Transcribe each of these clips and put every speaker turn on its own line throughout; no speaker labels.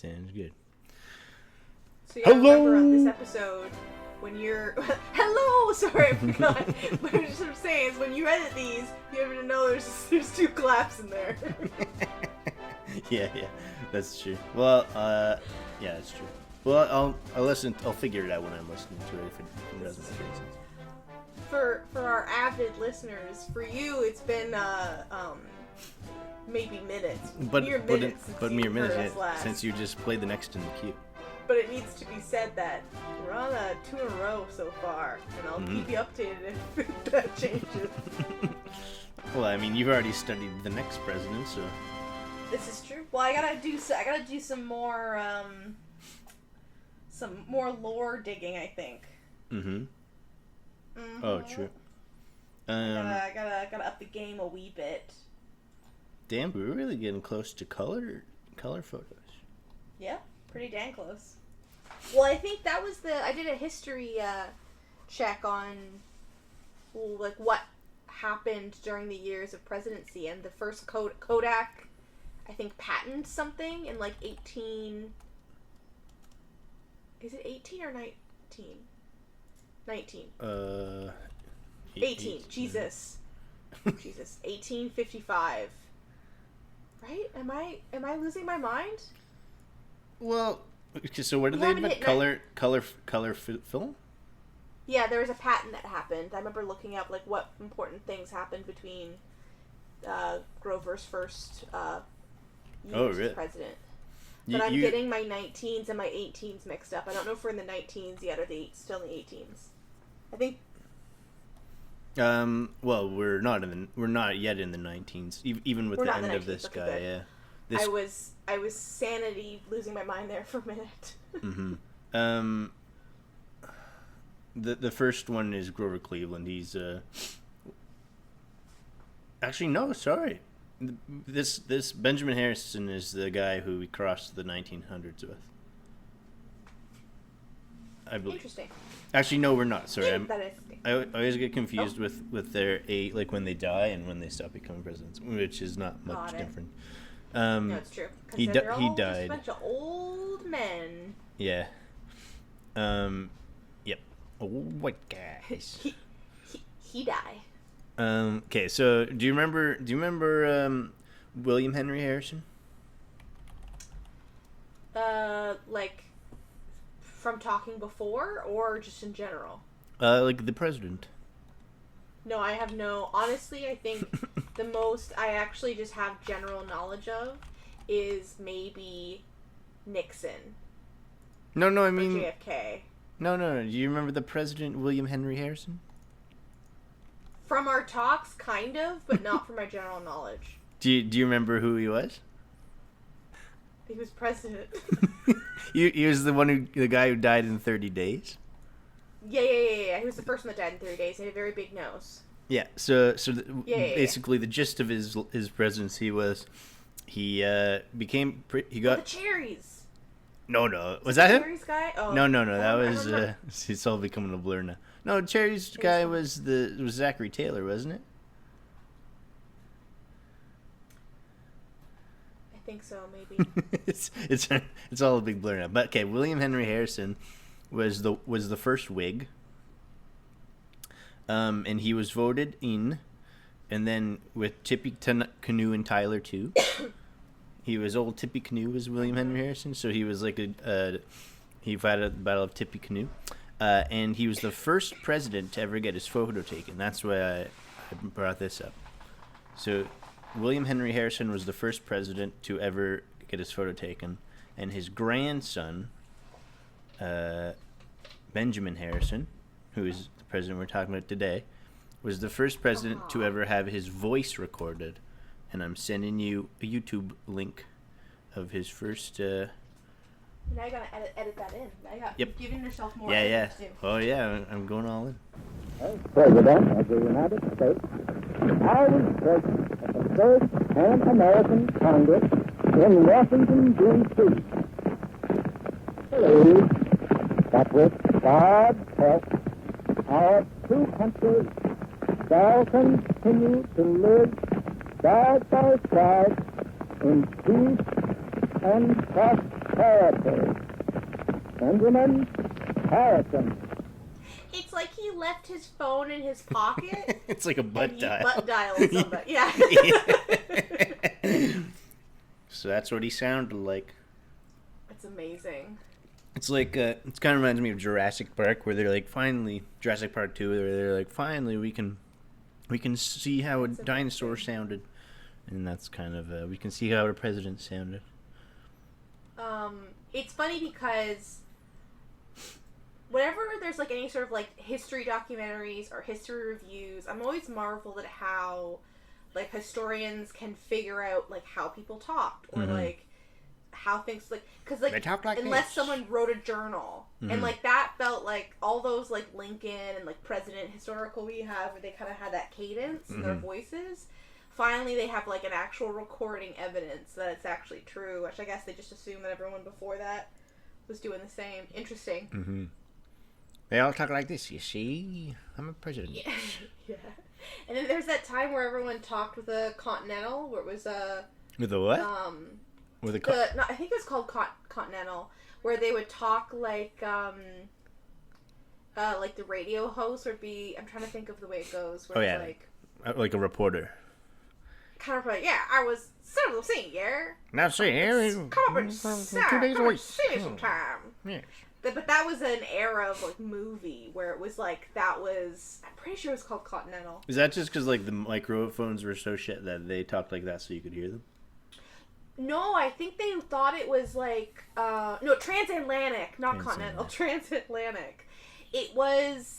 Sounds good.
So yeah, remember on this episode, when you're... Hello! Sorry, I forgot. But what I'm saying is, when you edit these, you have to know there's 2 claps in there.
Yeah, that's true. Well, yeah, that's true. Well, I'll listen. I'll figure it out when I'm listening to it if it doesn't make any sense.
For our avid listeners, for you, it's been maybe minutes. Mere minutes
since you just played the next in the queue.
But it needs to be said that we're on a 2 in a row so far, and I'll keep you updated if that changes.
Well, I mean, you've already studied the next president, so.
This is true. Well, I gotta do some more lore digging, I think.
Mm-hmm. Oh, true.
I gotta up the game a wee bit.
Damn, we're really getting close to color photos.
Yeah, pretty dang close. Well, I think that was I did a history check on like what happened during the years of presidency, and the first Kodak, I think, patented something in like 18. Is it 18 or 19? 19. 18. Jesus. Jesus. 1855. Right? Am I losing my mind?
Well, so what did they invent? Color film?
Yeah, there was a patent that happened. I remember looking up like what important things happened between Grover's first years as president. But I'm getting my 19s and my 18s mixed up. I don't know if we're in the 19s yet or still in the 18s. I think.
Well, we're not yet in the 19s, even with the end of this guy. Good. Yeah.
I was sanity losing my mind there for a minute.
Mm-hmm. The first one is Grover Cleveland. He's actually no, sorry. This Benjamin Harrison is the guy who we crossed the 1900s with. I believe. Interesting. Actually, no, we're not. Sorry, I always get confused with their age, like when they die and when they stop becoming presidents, which is not much different.
No, it's true.
He died.
Just a bunch of old men.
Yeah. Yep. Old white guys.
he died.
Okay, so do you remember William Henry Harrison?
Like from talking before or just in general?
Like the president.
No, I have no. Honestly, I think the most I actually just have general knowledge of is maybe Nixon.
No, I mean
JFK.
No. Do you remember the president William Henry Harrison?
From our talks, kind of, but not from my general knowledge.
Do you remember who he was?
He was president.
He was the guy who died in 30 days.
Yeah. He was the first one that died in 30 days. He had a very big nose.
Yeah. So basically, the gist of his presidency was he got
the cherries.
No, was that him?
Cherries guy? Oh,
no. That was it's all becoming a blur now. No, Cherry's guy was Zachary Taylor, wasn't it?
I think so, maybe.
it's all a big blur now. But okay, William Henry Harrison was the first Whig, and he was voted in, and then with Tippy Canoe and Tyler too. He was old Tippy Canoe was William Henry Harrison, so he was like he fought at the Battle of Tippy Canoe. And he was the first president to ever get his photo taken. That's why I brought this up. So William Henry Harrison was the first president to ever get his photo taken. And his grandson, Benjamin Harrison, who is the president we're talking about today, was the first president to ever have his voice recorded. And I'm sending you a YouTube link of his first...
Now you gotta edit that in. You're giving yourself more.
Yeah. Oh yeah, I'm going all in.
As President of the United States, I was present at the first Pan-American Congress in Washington, D.C. Believe that with God's help, our two countries shall continue to live side by side in peace and prosperity. territory. Benjamin Harrison.
It's like he left his phone in his pocket.
It's like a butt dial.
Butt dialed somebody. Yeah.
So that's what he sounded like.
It's amazing.
It's like it kind of reminds me of Jurassic Park, where they're like, finally, Jurassic Park 2, where they're like, finally, we can see how a dinosaur sounded, and that's kind of we can see how a president sounded.
It's funny because whenever there's like any sort of like history documentaries or history reviews, I'm always marveled at how like historians can figure out like how people talked or like how things like because like,
they talk like
unless
this.
Someone wrote a journal and like that felt like all those like Lincoln and like president historical we have where they kind of had that cadence in their voices. Finally, they have like an actual recording evidence that it's actually true, which I guess they just assumed that everyone before that was doing the same. Interesting.
They all talk like this, you see? I'm a president.
Yeah. Yeah. And then there's that time where everyone talked with a Continental, where it was a...
With a what? With a...
I think it was called Continental, where they would talk like the radio host would be... I'm trying to think of the way it goes. Where it's
like a reporter.
Kind of like, yeah, I was sort of seeing here.
Now see here,
come up and
2 days a week.
See me sometime.
Yes.
But that was an era of like movie where it was like that was. I'm pretty sure it was called Continental.
Is that just because like the microphones were so shit that they talked like that so you could hear them?
No, I think they thought it was like no, transatlantic, not continental, transatlantic. It was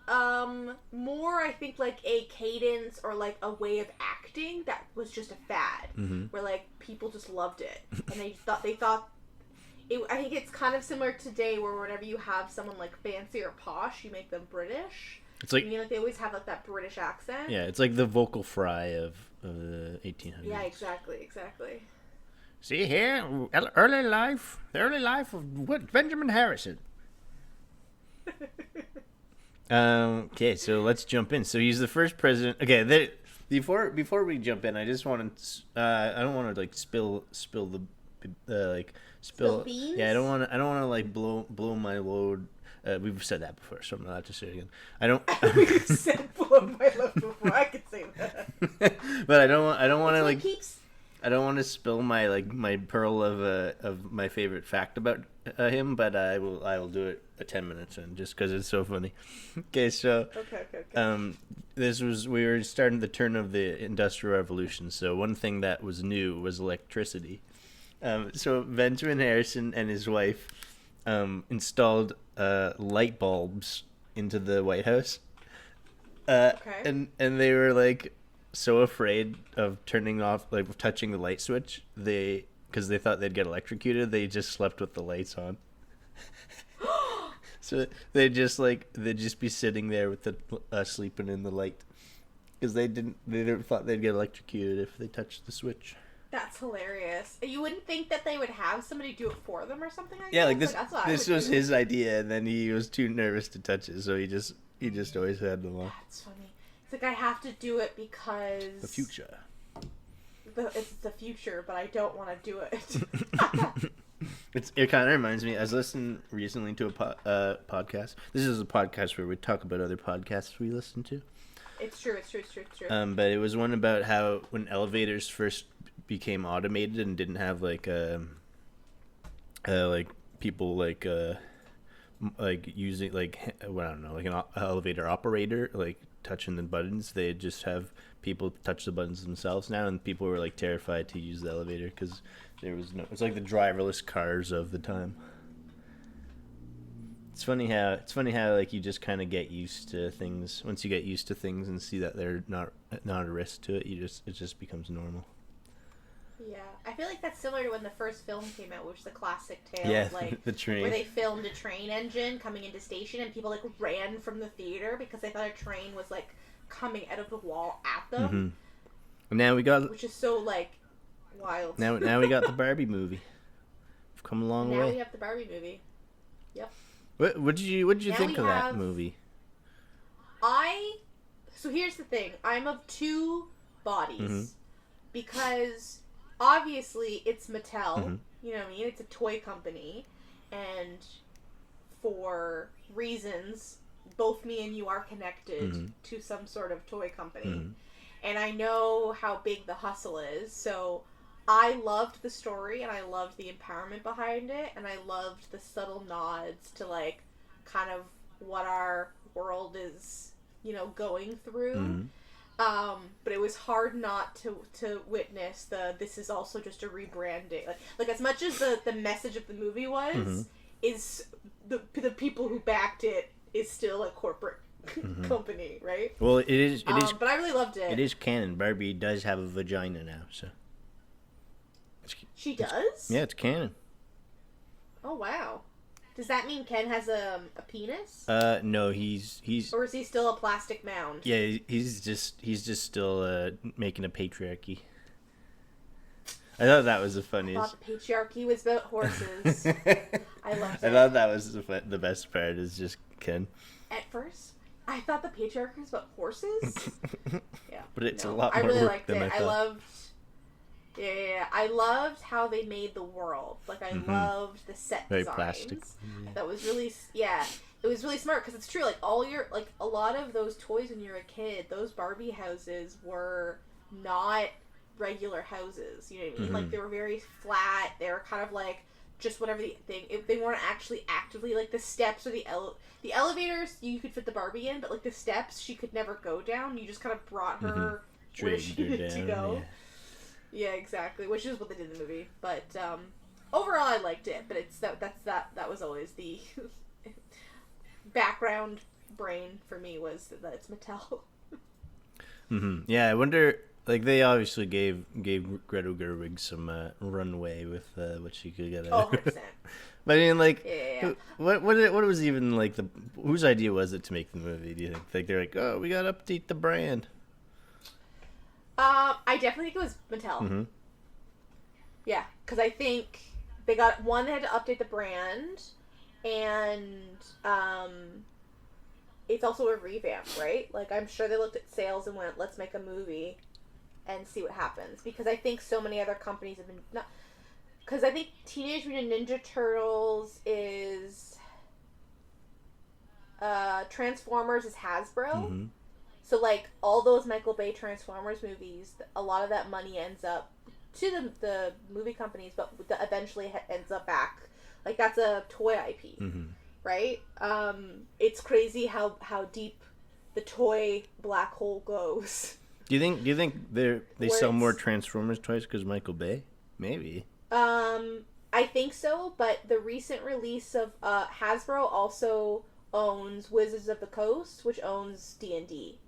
more I think like a cadence or like a way of acting that was just a fad where like people just loved it and they thought it, I think it's kind of similar today where whenever you have someone like fancy or posh you make them British.
It's like,
you mean, like they always have like that British accent.
Yeah, it's like the vocal fry of the 1800s.
Yeah, exactly.
See here, the early life of Benjamin Harrison. Okay, so let's jump in. So he's the first president. Okay, before we jump in, I just want to. I don't want to like spill
beans?
Yeah, I don't want to like blow my load. We've said that before, so I'm not allowed to say it again. I don't.
We've said blow my load before. I could say that.
But I don't want to like.
Keeps...
I don't want to spill my pearl of my favorite fact about him, but I will do it 10 minutes in just because it's so funny. Okay, so
okay.
We were starting the turn of the Industrial Revolution, so one thing that was new was electricity. So Benjamin Harrison and his wife installed light bulbs into the White House, and they were like so afraid of turning off, like touching the light switch, because they thought they'd get electrocuted, they just slept with the lights on. So they'd just be sitting there with the sleeping in the light, because they thought they'd get electrocuted if they touched the switch.
That's hilarious. You wouldn't think that they would have somebody do it for them or something like that?
Yeah, like this was his idea, and then he was too nervous to touch it, so he just always had them on.
That's funny. It's like I have to do it because
the future.
It's the future, but I don't want to do it.
It kind of reminds me. I was listening recently to a podcast. This is a podcast where we talk about other podcasts we listen to.
It's true.
But it was one about how when elevators first became automated and didn't have like people like using like I don't know, like an elevator operator like touching the buttons. They just have people touch the buttons themselves now, and people were like terrified to use the elevator because there was no. It's like the driverless cars of the time. It's funny how like you just kind of get used to things. Once you get used to things and see that they're not a risk to it, it just becomes normal.
Yeah, I feel like that's similar to when the first film came out, which is the classic tale.
Yeah,
of, like,
the train.
Where they filmed a train engine coming into station, and people like ran from the theater because they thought a train was like coming out of the wall at them.
Mm-hmm. And now we got,
which is so like wild.
Now we got the Barbie movie. We've come a long way.
Now we have the Barbie movie. Yep.
What did you think of that movie?
So here's the thing. I'm of two bodies because obviously it's Mattel. You know what I mean? It's a toy company, and for reasons, both me and you are connected to some sort of toy company. And I know how big the hustle is, so I loved the story, and I loved the empowerment behind it, and I loved the subtle nods to, like, kind of what our world is, you know, going through. But it was hard not to witness this is also just a rebranding. Like as much as the message of the movie was, is the people who backed it is still a corporate company, right?
Well, it is.
But I really loved it.
It is canon. Barbie does have a vagina now, so.
She does?
Yeah, it's canon.
Oh wow. Does that mean Ken has a penis?
No, he's.
Or is he still a plastic mound?
Yeah, he's just still making a patriarchy. I thought that was the funniest.
I thought the patriarchy was about horses. I loved it.
I thought that was the best part. Is just Ken.
At first, I thought the patriarchy was about horses. Yeah,
but it's a lot more work than I thought.
I loved. Yeah, I loved how they made the world. Like, I loved the set
very
designs.
Plastic.
That was really, it was really smart, because it's true, like, a lot of those toys when you were a kid, those Barbie houses were not regular houses, you know what I mean? Like, they were very flat, they were kind of, like, just whatever the thing, they weren't actually actively, like, the steps or the elevators, you could fit the Barbie in, but, like, the steps, she could never go down, you just kind of brought her where she needed to go.
Yeah.
Yeah, exactly. Which is what they did in the movie. But overall, I liked it. But that was always the background brain for me, was that it's Mattel.
Yeah, I wonder. Like, they obviously gave Greta Gerwig some runway with what she could get out.
100%.
But I mean, like,
Yeah.
what was even like whose idea was it to make the movie? Do you think? Like, they're like, oh, we gotta update the brand.
I definitely think it was Mattel. Yeah, because I think they had to update the brand, and it's also a revamp, right? Like, I'm sure they looked at sales and went, let's make a movie and see what happens. Because I think so many other companies have been because I think Teenage Mutant Ninja Turtles is Transformers is Hasbro. So, like, all those Michael Bay Transformers movies, a lot of that money ends up to the movie companies, but eventually ends up back. Like, that's a toy IP, right? It's crazy how deep the toy black hole goes.
Do you think they sell more Transformers toys because Michael Bay? Maybe.
I think so, but the recent release of Hasbro also owns Wizards of the Coast, which owns D&D.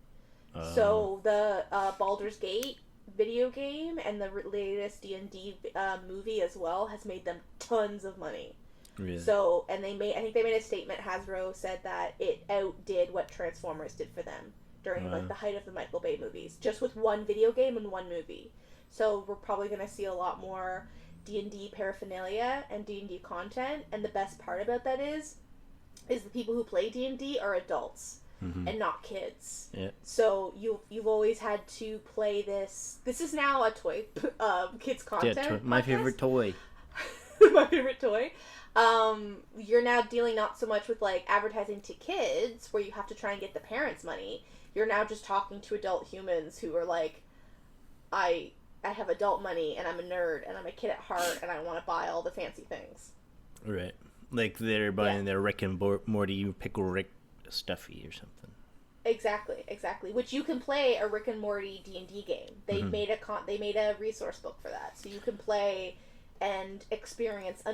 So the Baldur's Gate video game and the latest D&D movie as well has made them tons of money.
Really?
So, and I think they made a statement. Hasbro said that it outdid what Transformers did for them during like the height of the Michael Bay movies, just with one video game and one movie. So we're probably going to see a lot more D&D paraphernalia and D&D content. And the best part about that is the people who play D&D are adults. And not kids. Yeah. So you've always had to play this. This is now a toy kids content.
Yeah, my favorite toy.
My favorite toy. You're now dealing not so much with like advertising to kids where you have to try and get the parents' money. You're now just talking to adult humans who are like, I have adult money and I'm a nerd and I'm a kid at heart and I want to buy all the fancy things.
Right. Like they're buying their Rick and Morty Pickle Rick stuffy or something.
Exactly. Which you can play a Rick and Morty D&D game. They made a resource book for that, so you can play and experience a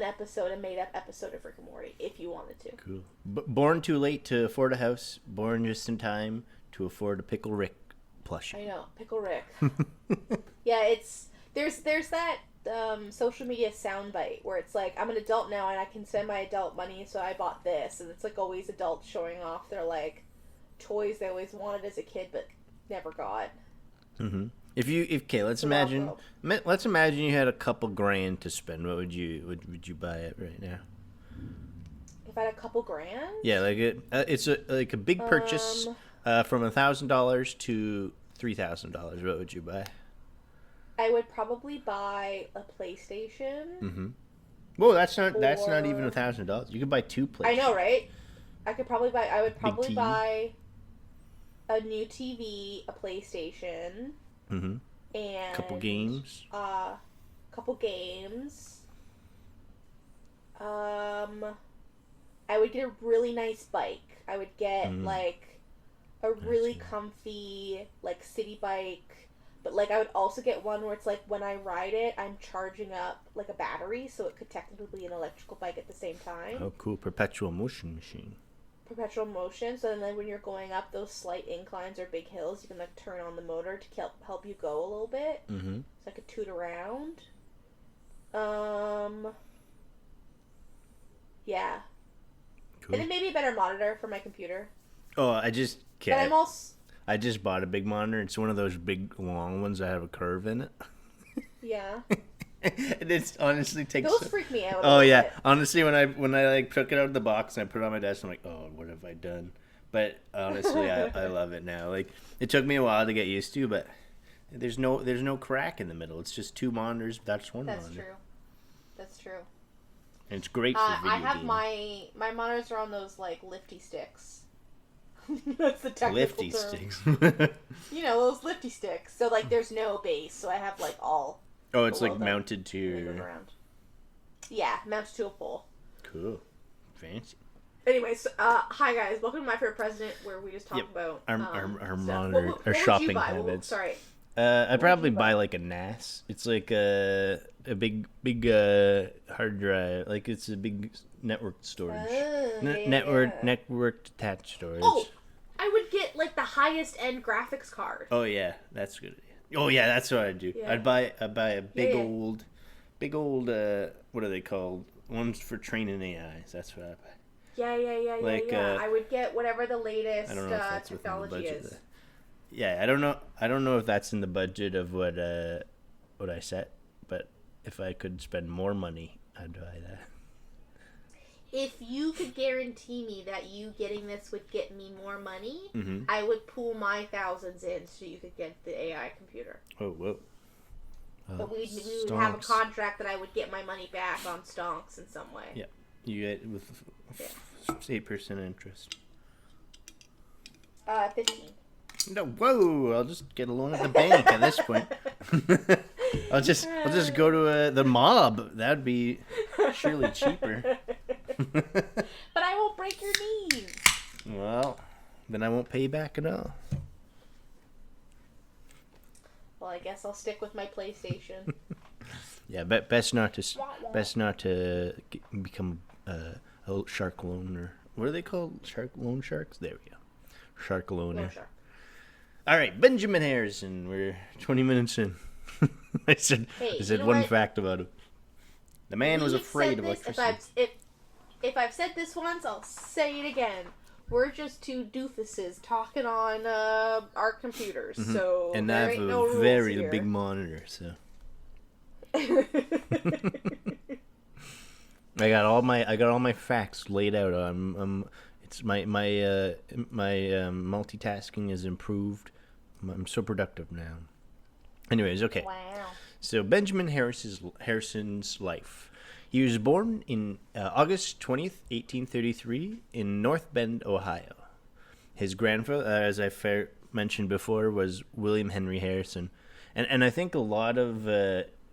made up episode of Rick and Morty if you wanted to.
Cool. Born too late to afford a house. Born just in time to afford a Pickle Rick plushie.
I know, Pickle Rick. Yeah, there's that social media soundbite where it's like, I'm an adult now and I can spend my adult money, so I bought this, and it's like always adults showing off their like toys they always wanted as a kid but never got.
Let's imagine you had a couple grand to spend. What would you buy it right now?
If I had a couple grand?
Yeah, like it's a big purchase from $1,000 to $3,000. What would you buy?
I would probably buy a PlayStation.
Mm-hmm. Well, that's not even $1,000. You could buy 2 PlayStations.
I know, right? I would probably buy a new TV, a PlayStation,
mm-hmm.
and
couple games.
Couple games. I would get a really nice bike. I would get like a really comfy like city bike, but like I would also get one where it's like when I ride it, I'm charging up like a battery, so it could technically be an electrical bike at the same time.
Oh, cool! Perpetual motion machine.
Perpetual motion. So then when you're going up those slight inclines or big hills, you can like turn on the motor to help you go a little bit.
Mm-hmm.
So I could toot around. Yeah. Cool. And then maybe a better monitor for my computer.
Oh, I just can't.
But I'm also...
I just bought a big monitor. It's one of those big, long ones that have a curve in it.
Yeah.
And it honestly takes...
Those freak me out.
Oh, yeah. Honestly, when I like took it out of the box and I put it on my desk, I'm like, oh, what have I done? But honestly, I love it now. Like, it took me a while to get used to, but there's no crack in the middle. It's just 2 monitors. That's one monitor.
That's true. That's true.
And it's great for video
I have
gaming.
my monitors are on those like lifty sticks. That's the technical
lifty
term.
Sticks.
You know, those lifty sticks. So like there's no base, so I have like all.
Oh, it's like mounted to your...
Yeah, mounted to a pole.
Cool. Fancy.
Anyways, hi guys, welcome to My Favorite President, where we just talk about
our monitor,
what
our shopping habits.
Sorry.
I'd probably buy like a NAS. It's like a big hard drive. Like it's a big network storage. Network attached storage.
Oh, I would get like the highest end graphics card.
Oh yeah, that's good. Oh yeah, that's what I'd do. Yeah. I'd buy a big old what are they called? Ones for training AIs. That's what I buy.
Yeah. I would get whatever the latest
I don't know if that's
technology is.
Yeah, I don't know if that's in the budget of what I set, but if I could spend more money, I'd buy that.
If you could guarantee me that you getting this would get me more money,
mm-hmm.
I would pool my thousands in so you could get the AI computer.
Oh, whoa.
But we would have a contract that I would get my money back on stonks in some way.
Yeah, you get with 8% interest.
15.
No, whoa! I'll just get a loan at the bank at this point. I'll just go to the mob. That'd be surely cheaper.
But I won't break your knees.
Well, then I won't pay you back at all.
Well, I guess I'll stick with my PlayStation.
Yeah, best not to become a shark loaner. What are they called? Loan sharks? There we go. Shark loaner.
Shark.
All right, Benjamin Harrison. We're 20 minutes in. I said one fact about him. The man was afraid of electricity.
If I've said this once, I'll say it again. We're just 2 doofuses talking on our computers,
mm-hmm.
So
and
there
I have
ain't no rules
very
here.
big monitor, so I got all my facts laid out. It's my multitasking is improved. I'm so productive now. Anyways, okay.
Wow.
So Benjamin Harrison's life. He was born in August 20th, 1833 in North Bend, Ohio. His grandfather, as I mentioned before, was William Henry Harrison. And I think a lot of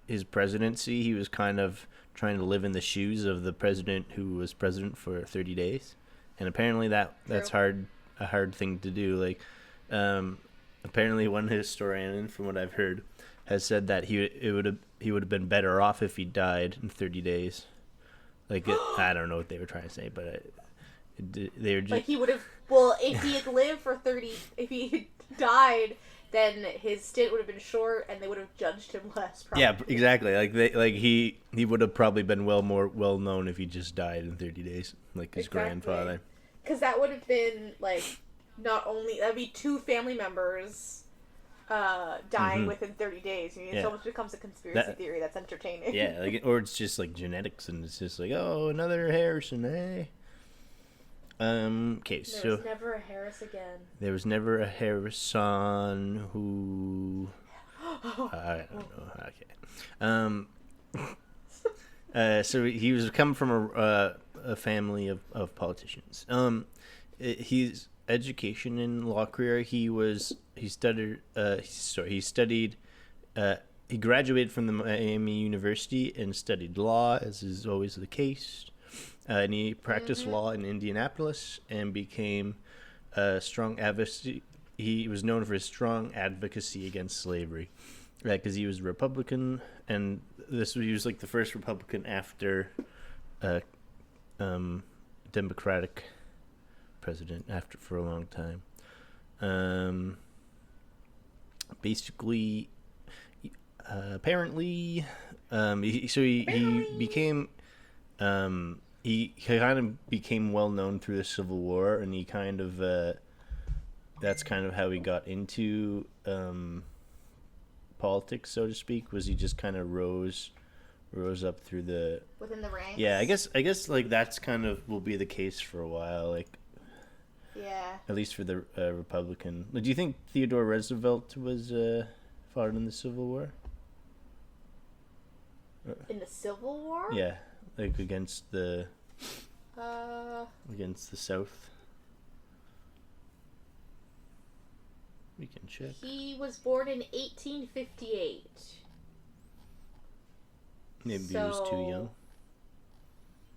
his presidency, he was kind of trying to live in the shoes of the president who was president for 30 days. And apparently that's a hard thing to do. Like, apparently one historian, from what I've heard, has said that he would have been better off if he died in 30 days. Like, I don't know what they were trying to say, but they were just...
Like, he would have... Well, if he had lived for 30... If he had died, then his stint would have been short, and they would have judged him less, probably.
Yeah, exactly. He would have probably been more well known if he just died in 30 days, like his grandfather.
Because that would have been, like, not only... That would be 2 family members... dying within 30 days. I mean, it almost becomes a conspiracy theory that's entertaining.
Yeah, like, or it's just like genetics, and it's just like, oh, another Harrison, eh? Okay,
There was never a Harris again.
There was never a Harrison who... I don't know. Okay. So he was come from a family of politicians. His education and law career, he graduated from the Miami University and studied law, as is always the case. And he practiced law in Indianapolis and became a strong advocacy. He was known for his strong advocacy against slavery, because he was a Republican, and he was like the first Republican after Democratic president for a long time. Basically, apparently, he became he kind of became well known through the Civil War, and he kind of that's kind of how he got into politics, so to speak. Was he just kind of rose up through
within the ranks?
Yeah, I guess like that's kind of will be the case for a while, like.
Yeah.
At least for the Republican. Do you think Theodore Roosevelt was fought in the Civil War?
In the Civil War?
Yeah, like against the South. We can check.
He was born in 1858.
Maybe he was too young.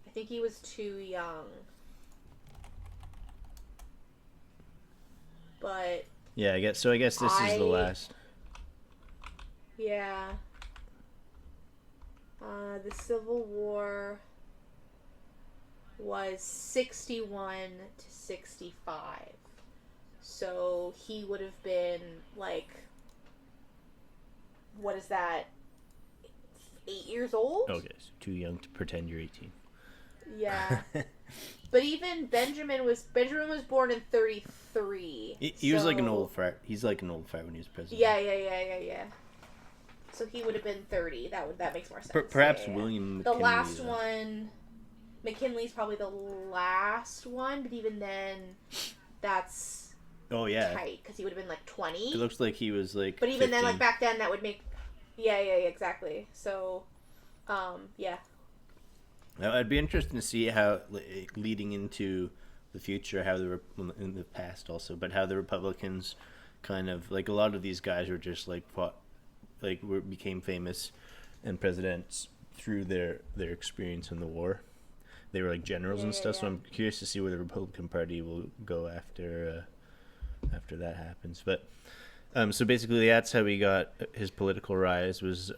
I think he was too young. But
yeah, I guess this is the last.
Yeah. The Civil War was 61 to 65. So he would have been like, what is that? 8 years old?
Okay, so too young to pretend you're 18.
Yeah. But even Benjamin was born in 33.
He was like an old fart. He's like an old fart when he was president.
Yeah. So he would have been 30. That makes more sense.
Perhaps William McKinley.
The last one, McKinley's probably the last one, but even then, that's tight because he would have been like 20.
It looks like he was like.
But even
15.
then, like back then, that would make. Yeah, exactly. So, yeah.
Now, I'd be interested to see how, leading into the future, in the past also, but how the Republicans kind of, like, a lot of these guys were just, like, became famous and presidents through their experience in the war. They were, like, generals and stuff, so I'm curious to see where the Republican Party will go after that happens. But, so basically that's how he got his political rise was,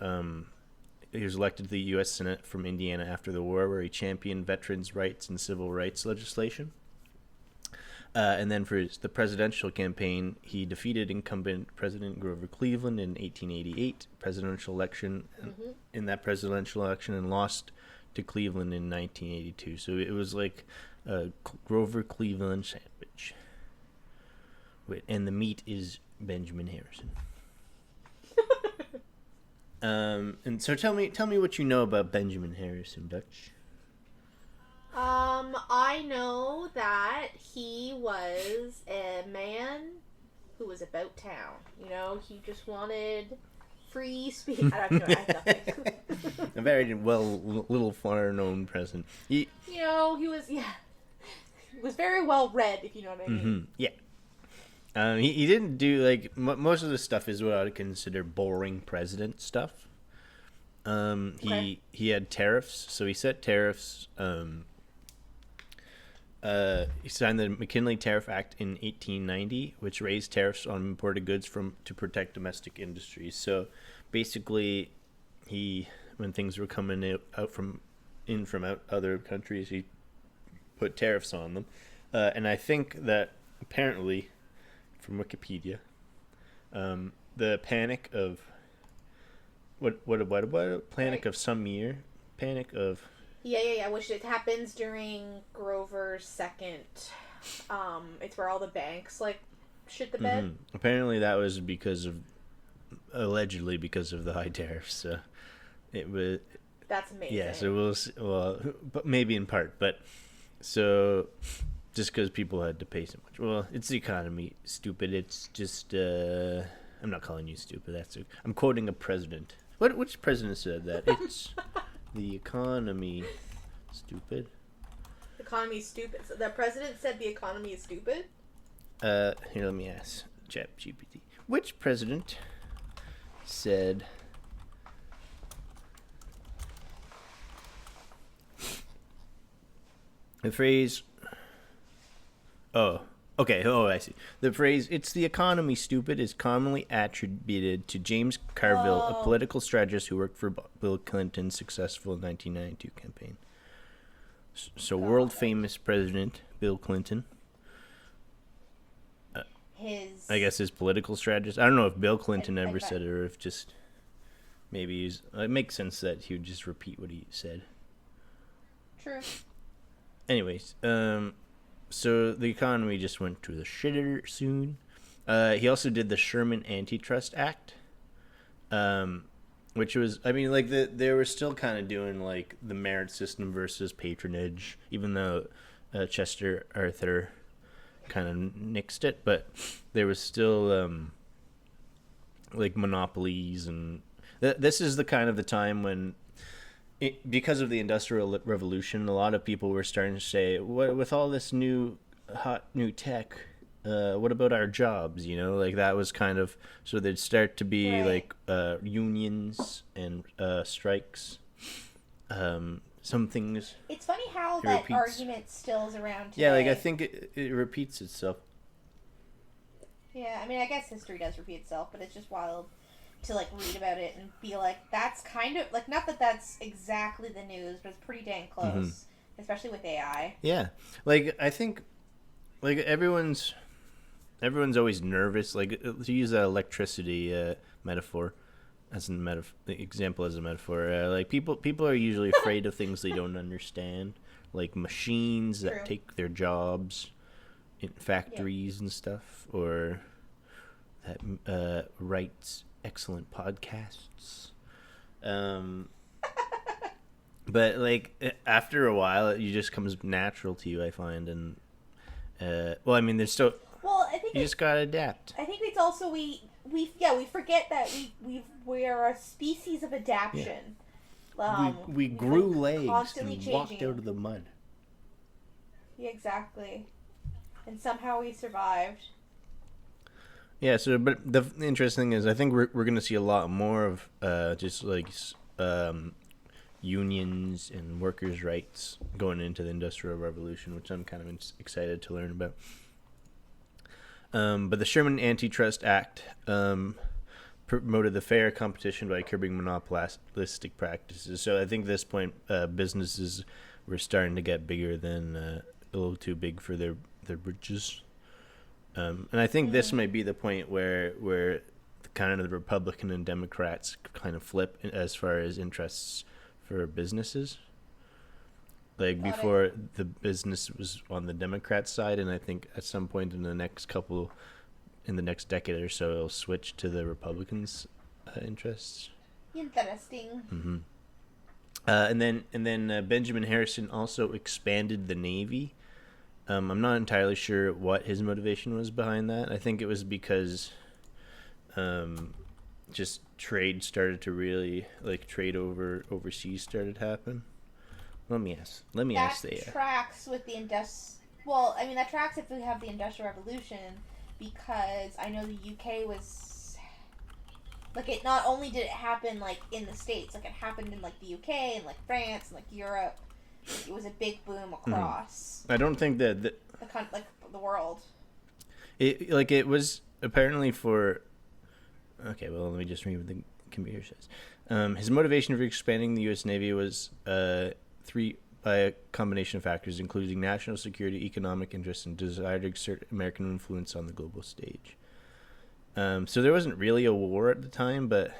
he was elected to the U.S. Senate from Indiana after the war, where he championed veterans' rights and civil rights legislation. And then for the presidential campaign, he defeated incumbent President Grover Cleveland in 1888 presidential election, in that presidential election, and lost to Cleveland in 1982. So it was like a Grover Cleveland sandwich. And the meat is Benjamin Harrison. And so tell me what you know about Benjamin Harrison, Dutch.
I know that he was a man who was about town. You know, he just wanted free speech. I don't know. I have nothing.
A very little far known person.
He was very well read, if you know what I mean.
Yeah. He didn't do, like, most of the stuff is what I would consider boring president stuff. He had tariffs, so he set tariffs. He signed the McKinley Tariff Act in 1890, which raised tariffs on imported goods to protect domestic industries. So basically, when things were coming out from other countries, he put tariffs on them. And I think that apparently, from Wikipedia, the panic of panic of some year, panic of.
Yeah, which it happens during Grover's second. It's where all the banks, like, shit the bed.
Apparently that was allegedly because of the high tariffs. So it was.
That's amazing.
Yeah, so but maybe in part, but so just because people had to pay so much. Well, it's the economy, stupid. It's just, I'm not calling you stupid. I'm quoting a president. Which president said that? It's the economy stupid.
The economy is stupid. So the president said the economy is stupid?
Here, let me ask ChatGPT. Which president said the phrase... Oh, okay. Oh, I see. The phrase, "It's the economy, stupid," is commonly attributed to James Carville, a political strategist who worked for Bill Clinton's successful 1992 campaign. So, world-famous President Bill Clinton. I guess his political strategist. I don't know if Bill Clinton ever said it or if just maybe it makes sense that he would just repeat what he said.
True.
Anyways, so the economy just went to the shitter soon. He also did the Sherman Antitrust Act, which was, I mean, like they were still kind of doing like the merit system versus patronage, even though Chester Arthur kind of nixed it, but there was still like monopolies, and this is the kind of the time when because of the Industrial Revolution, a lot of people were starting to say, with all this hot new tech, what about our jobs? You know, like that was kind of, so there'd start to be like unions and strikes. Some things.
It's funny how that argument still is around today.
Yeah, like I think it repeats itself.
Yeah, I mean, I guess history does repeat itself, but it's just wild to like read about it and be like, that's kind of like, not that that's exactly the news, but it's pretty dang close, especially with AI. Yeah,
like I think, like everyone's always nervous. Like to use the electricity metaphor. As a example, as a metaphor, like people are usually afraid of things they don't understand, like machines that take their jobs in factories and stuff, or that writes excellent podcasts. But like after a while, it just comes natural to you, I find, and well, I mean, there's still.
Well, I think
you just gotta adapt.
I think it's also we forget that we're a species of adaptation.
Yeah. We grew legs and walked out of the mud.
Yeah, exactly. And somehow we survived.
Yeah, so but the interesting thing is I think we're going to see a lot more of just like unions and workers' rights going into the Industrial Revolution, which I'm kind of excited to learn about. But the Sherman Antitrust Act promoted the fair competition by curbing monopolistic practices. So I think at this point, businesses were starting to get bigger than a little too big for their britches. And I think this might be the point where kind of the Republican and Democrats kind of flip as far as interests for businesses. Like before, the business was on the Democrat side, and I think at some point in the next decade or so, it'll switch to the Republicans' interests.
Interesting.
Mm-hmm. And then Benjamin Harrison also expanded the Navy. I'm not entirely sure what his motivation was behind that. I think it was because just trade started to really, like trade overseas started to happen. Let me ask
that tracks with the Well, I mean, that tracks if we have the Industrial Revolution, because I know the UK was like, it not only did it happen like in the States, like it happened in like the UK and like France and like Europe. It was a big boom across.
I don't think that
the world.
It was apparently for. Okay, well, let me just read what the computer says. His motivation for expanding the U.S. Navy was by a combination of factors, including national security, economic interest, and desire to exert American influence on the global stage. So there wasn't really a war at the time, but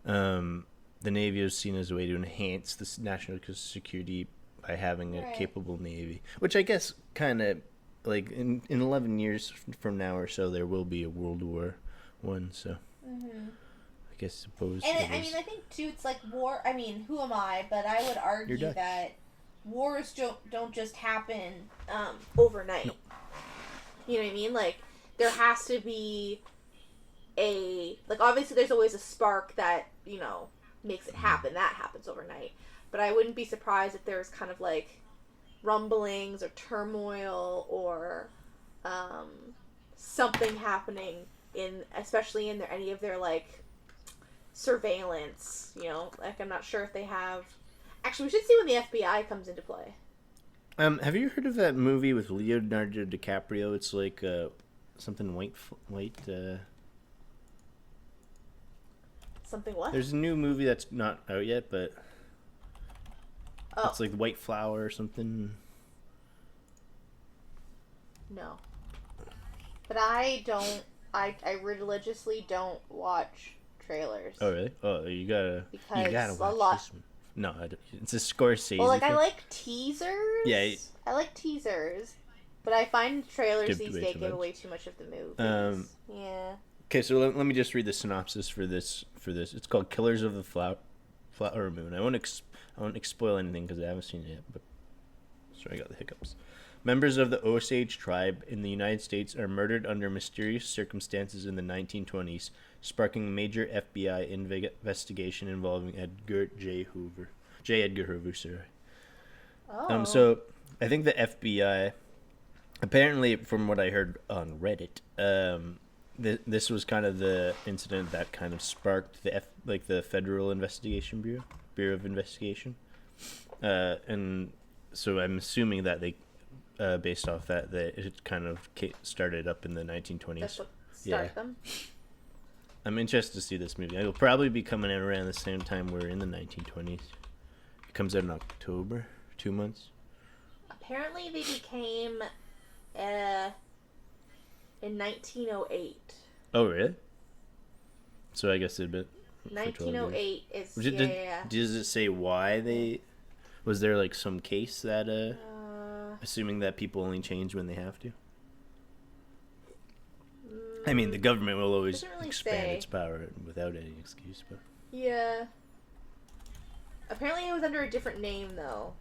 the Navy was seen as a way to enhance the national security by having a capable Navy, which I guess kind of, like, in 11 years from now or so, there will be a World War I, so I suppose.
And I mean, I think, too, it's like war, I mean, who am I, but I would argue that wars don't just happen overnight. No. You know what I mean? Like, there has to be obviously there's always a spark that, makes it happen. That happens overnight. But I wouldn't be surprised if there's kind of like rumblings or turmoil or something happening especially in any of their like surveillance, like I'm not sure if they have. Actually, we should see when the FBI comes into play.
Have you heard of that movie with Leonardo DiCaprio? It's like something white.
Something what?
There's a new movie that's not out yet, but it's like White Flower or something.
No. But I religiously don't watch trailers.
Oh really? Oh, you gotta watch
a lot.
This one. No, it's a Scorsese.
Well, I like teasers.
Yeah.
I like teasers, but I find trailers these days give away too much of the movie. Yeah.
Okay, so let me just read the synopsis for this. It's called Killers of the Flower Moon. I won't spoil anything because I haven't seen it yet. But sorry, I got the hiccups. Members of the Osage tribe in the United States are murdered under mysterious circumstances in the 1920s, sparking a major FBI investigation involving J. Edgar Hoover. Sorry.
Oh.
So I think the FBI, apparently, from what I heard on Reddit, this was kind of the incident that kind of sparked the Federal Investigation Bureau of Investigation, and so I'm assuming that they, based off that it kind of started up in the 1920s.
That's what started them.
I'm interested to see this movie. It'll probably be coming out around the same time we're in the 1920s. It comes out in October, 2 months.
Apparently, they became in 1908.
Oh, really? So I guess it'd been
1908 is
Does it say why they? Was there like some case that assuming that people only change when they have to? I mean, the government will always expand its power without any excuse, but
yeah. Apparently, it was under a different name though.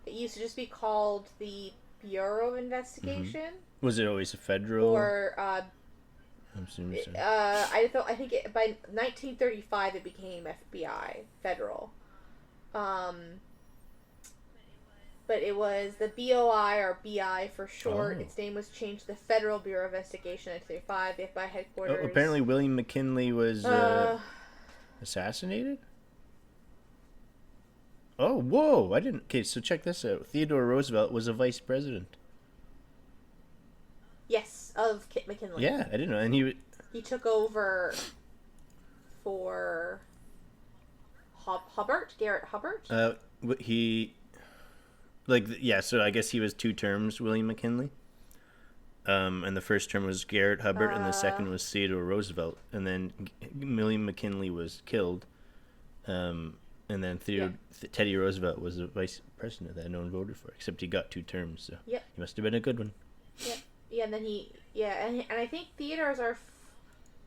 It used to just be called the Bureau of Investigation.
Mm-hmm. Was it always a federal?
Or
I'm assuming so.
I think by 1935 it became FBI federal. But it was the BOI or BI for short. Oh. Its name was changed to the Federal Bureau of Investigation in 1935. The FBI headquarters.
Oh, apparently, William McKinley was assassinated. Oh, whoa! I didn't. Okay, so check this out. Theodore Roosevelt was a vice president.
Yes, of McKinley.
Yeah, I didn't know, and
he took over for Garrett Hubbard.
So I guess he was 2 terms, William McKinley. And the first term was Garrett Hubbard, and the second was Theodore Roosevelt, and then William McKinley was killed. And then Teddy Roosevelt was the vice president that no one voted for, except he got 2 terms. So he must have been a good one.
Yeah, and then and I think Theodore's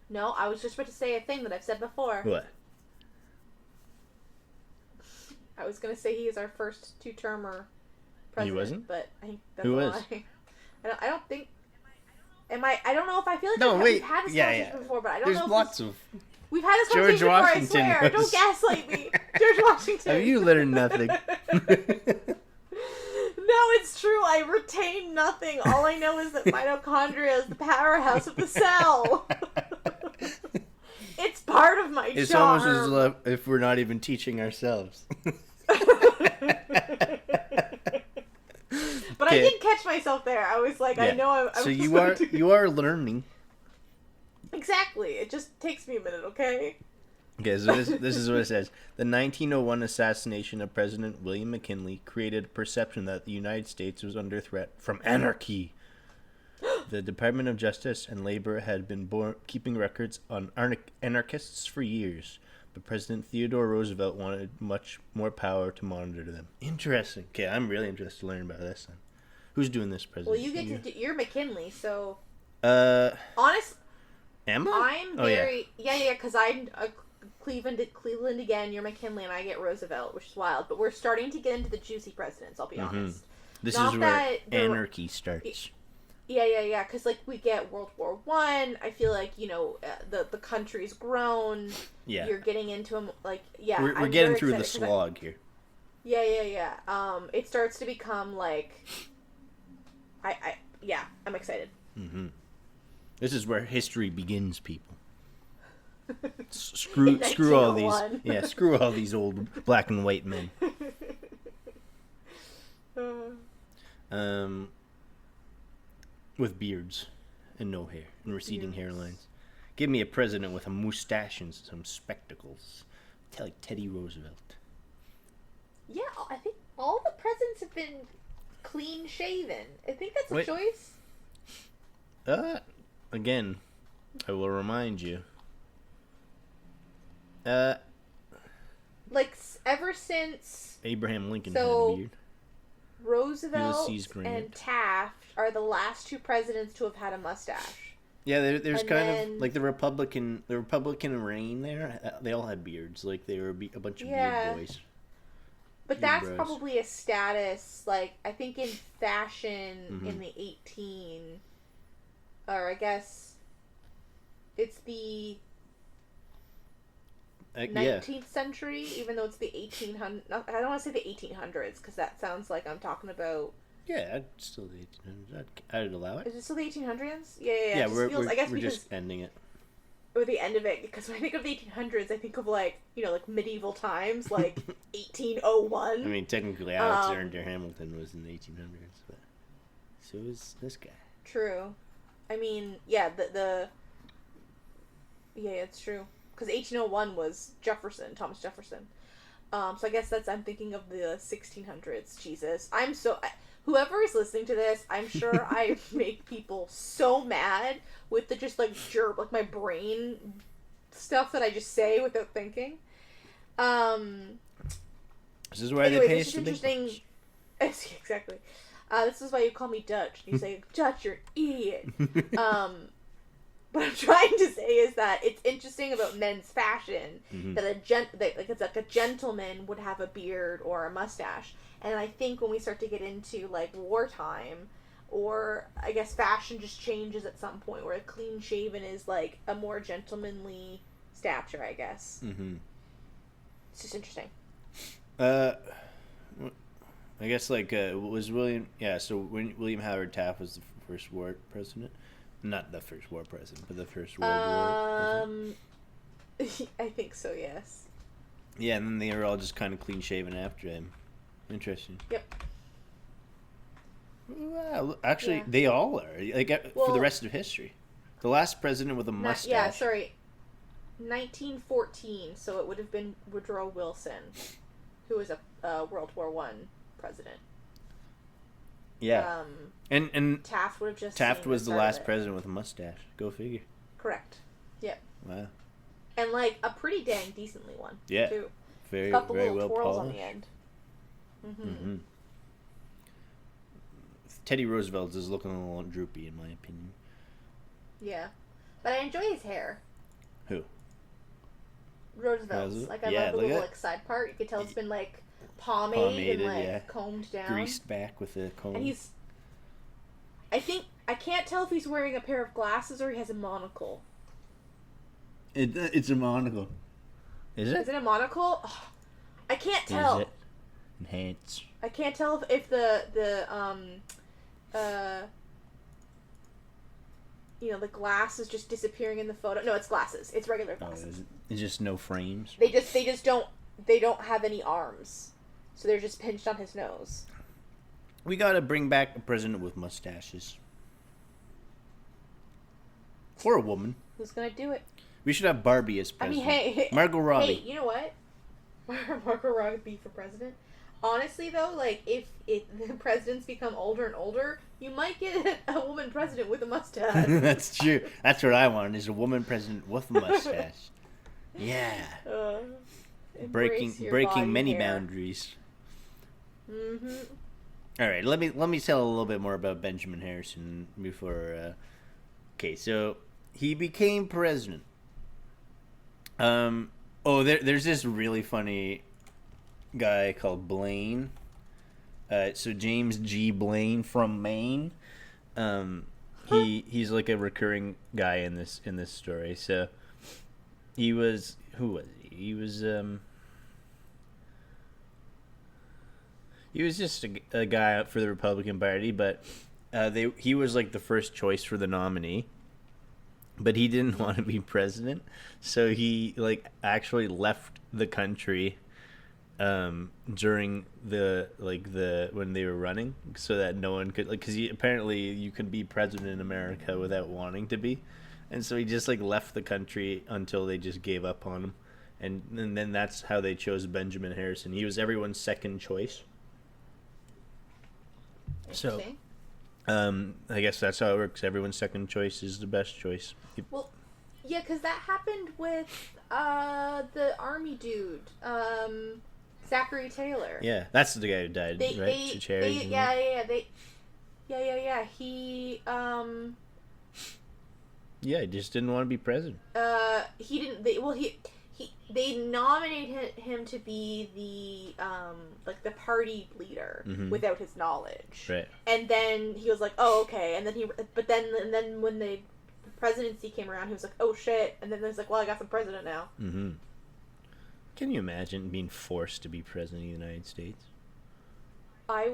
no, I was just about to say a thing that I've said before.
What?
I was going to say he is our first 2-termer president.
He wasn't?
But I think that's
Who
a
is?
lie. I don't think... I don't know if I feel like we've had this conversation before, but I don't know if...
There's lots of...
We've had this
George
conversation
Washington
before, I swear. Don't gaslight me. George Washington.
Have you learned nothing?
No, it's true. I retain nothing. All I know is that mitochondria is the powerhouse of the cell. It's part of my
It's
charm.
almost as if we're not even teaching ourselves.
But I did catch myself there. I was like, I know I'm
so you are learning.
Exactly. It just takes me a minute, okay?
Okay, so this is what it says. The 1901 assassination of President William McKinley created a perception that the United States was under threat from anarchy. The Department of Justice and Labor had been keeping records on anarchists for years, but President Theodore Roosevelt wanted much more power to monitor them. Interesting. Okay, I'm really interested to learn about this then. Who's doing this, President?
Well, you get to you're McKinley, so...
Honest... Am I?
I'm very... Yeah, because I'm Cleveland again, you're McKinley, and I get Roosevelt, which is wild. But we're starting to get into the juicy presidents, I'll be honest.
This is where anarchy starts.
Yeah. Because like we get World War I. I feel like the country's grown.
Yeah.
You're getting into
We're getting through the slog here.
Yeah. It starts to become like. I'm excited.
Mm-hmm. This is where history begins, people. Screw all these. Screw all these old black and white men. With beards and no hair and receding hairlines. Give me a president with a mustache and some spectacles. Like Teddy Roosevelt.
Yeah, I think all the presidents have been clean shaven. I think that's a choice.
Again, I will remind you.
Like ever since
Abraham Lincoln had a beard.
Roosevelt and Taft are the last two presidents to have had a mustache.
Yeah, there's kind of like the Republican reign there. They all had beards. Like they were a bunch of beard boys.
But that's probably a status. Like I think in fashion in the 19th century, even though it's the 1800s. I don't want to say the 1800s because that sounds like I'm talking about.
Yeah, it's still the 1800s. I'd allow it.
Is it still the 1800s? Yeah.
We're just ending it.
Or the end of it, because when I think of the 1800s, I think of like medieval times, like 1801.
I mean, technically, Alexander Hamilton was in the 1800s, but so was this guy.
True. I mean, yeah, it's true. Because 1801 was Thomas Jefferson. So I guess I'm thinking of the 1600s. Jesus. Whoever is listening to this, I'm sure I make people so mad with the just like my brain stuff that I just say without thinking.
This is why they pay us to be
interesting. Exactly. This is why you call me Dutch. You say, Dutch, you're an idiot. What I'm trying to say is that it's interesting about men's fashion that it's like a gentleman would have a beard or a mustache, and I think when we start to get into like wartime, or I guess fashion just changes at some point where a clean shaven is like a more gentlemanly stature. I guess. It's just interesting.
I guess like was William? Yeah, so when William Howard Taft was the first war president. Not the first war president, but the first World War president.
I think so, yes.
Yeah, and then they were all just kind of clean shaven after him. Interesting.
Yep.
Well, actually, they all are. Like for the rest of history. The last president with a mustache.
1914, so it would have been Woodrow Wilson, who was a World War I president.
Yeah. And
Taft would have just.
Taft was the last president with a mustache. Go figure.
Correct. Yep.
Wow.
And like a pretty dang decently one.
Yeah.
Too.
Very,
a couple
very
little
well
twirls
polished.
on the end.
Teddy Roosevelt is looking a little droopy, in my opinion.
Yeah, but I enjoy his hair.
Who?
Roosevelt's. Like I love the little side part. You could tell it's been like pomaded and combed down,
greased back with a comb.
And I can't tell if he's wearing a pair of glasses or he has a monocle.
It's a monocle. Is it?
Is it a monocle? Oh, I can't tell.
Is it? Enhance.
I can't tell if the glass is just disappearing in the photo. No, it's glasses. It's regular glasses.
It's just no frames.
They just don't have any arms, so they're just pinched on his nose.
We gotta bring back a president with mustaches. Or a woman.
Who's gonna do it?
We should have Barbie as president.
I mean, hey,
Margot Robbie.
Hey, you know what? Margot Robbie for president. Honestly, though, like if the presidents become older and older, you might get a woman president with a mustache.
That's true. That's what I want: is a woman president with a mustache. Yeah. Breaking many boundaries. All right, let me tell a little bit more about Benjamin Harrison before. Okay, so he became president. There's this really funny guy called Blaine. So James G. Blaine from Maine. he's like a recurring guy in this story. So he was who was he? He was just a guy out for the Republican Party, but he was like the first choice for the nominee. But he didn't want to be president, so he like actually left the country during the when they were running, so that no one could, like, because apparently you could be president in America without wanting to be, and so he just like left the country until they just gave up on him, and then that's how they chose Benjamin Harrison. He was everyone's second choice. So, I guess that's how it works. Everyone's second choice is the best choice.
Well, yeah, because that happened with the army dude, Zachary Taylor.
Yeah, that's the guy who died, right? He. Yeah, he just didn't want to be president.
He didn't. They nominated him to be the the party leader without his knowledge.
Right.
And then he was like, "Oh, okay." And then when the presidency came around, he was like, "Oh shit!" And then he was like, "Well, I guess I'm president now."
Mm-hmm. Can you imagine being forced to be president of the United States?
I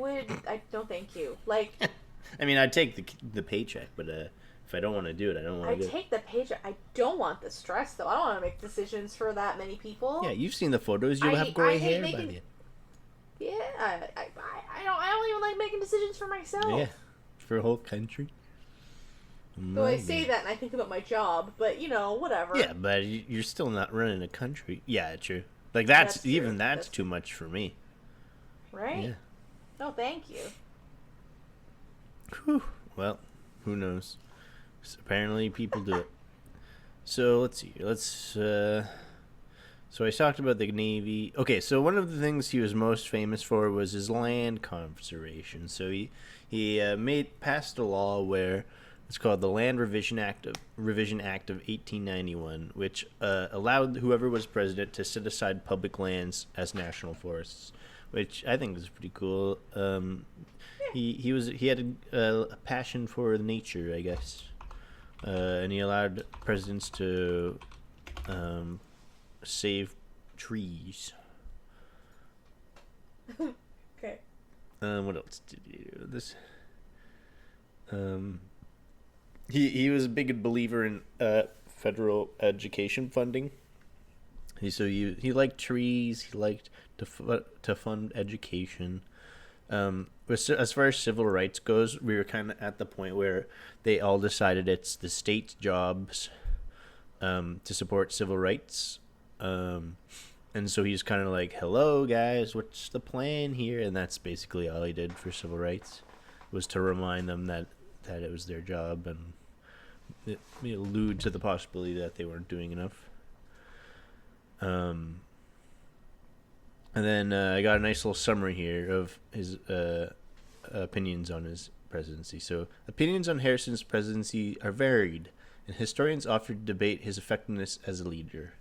don't thank you. Like,
I mean, I'd take the paycheck, but if I don't want to do it, I don't want to do it.
I take the paycheck. I don't want the stress, though. I don't want to make decisions for that many people.
Yeah, you've seen the photos. You'll have gray hair by the end.
Yeah, I don't even like making decisions for myself.
Yeah, for a whole country.
So I say that and I think about my job, but whatever.
Yeah, but you're still not running a country. Yeah, true. Like that's too much for me.
Right?
Yeah.
No, thank you.
Whew. Well, who knows? Apparently, people do it. So let's see. So I talked about the Navy. Okay, so one of the things he was most famous for was his land conservation. So he passed a law where it's called the Land Revision Act of 1891, which allowed whoever was president to set aside public lands as national forests, which I think is pretty cool. He had a passion for nature, I guess. And he allowed presidents to save trees.
Okay.
What else did he do? This. He was a big believer in federal education funding. He liked trees. He liked to fund education. As far as civil rights goes, we were kind of at the point where they all decided it's the state's jobs to support civil rights. And so he's kind of like, hello, guys, what's the plan here? And that's basically all he did for civil rights, was to remind them that it was their job and allude to the possibility that they weren't doing enough. And then I got a nice little summary here of his opinions on his presidency. So, opinions on Harrison's presidency are varied, and historians often debate his effectiveness as a leader.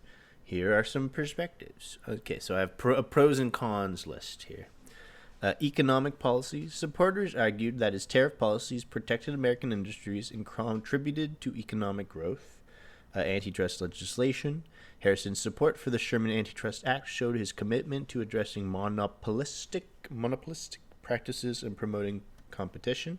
Here are some perspectives. Okay, so I have a pros and cons list here. Economic policies. Supporters argued that his tariff policies protected American industries and contributed to economic growth. Antitrust legislation. Harrison's support for the Sherman Antitrust Act showed his commitment to addressing monopolistic practices and promoting competition.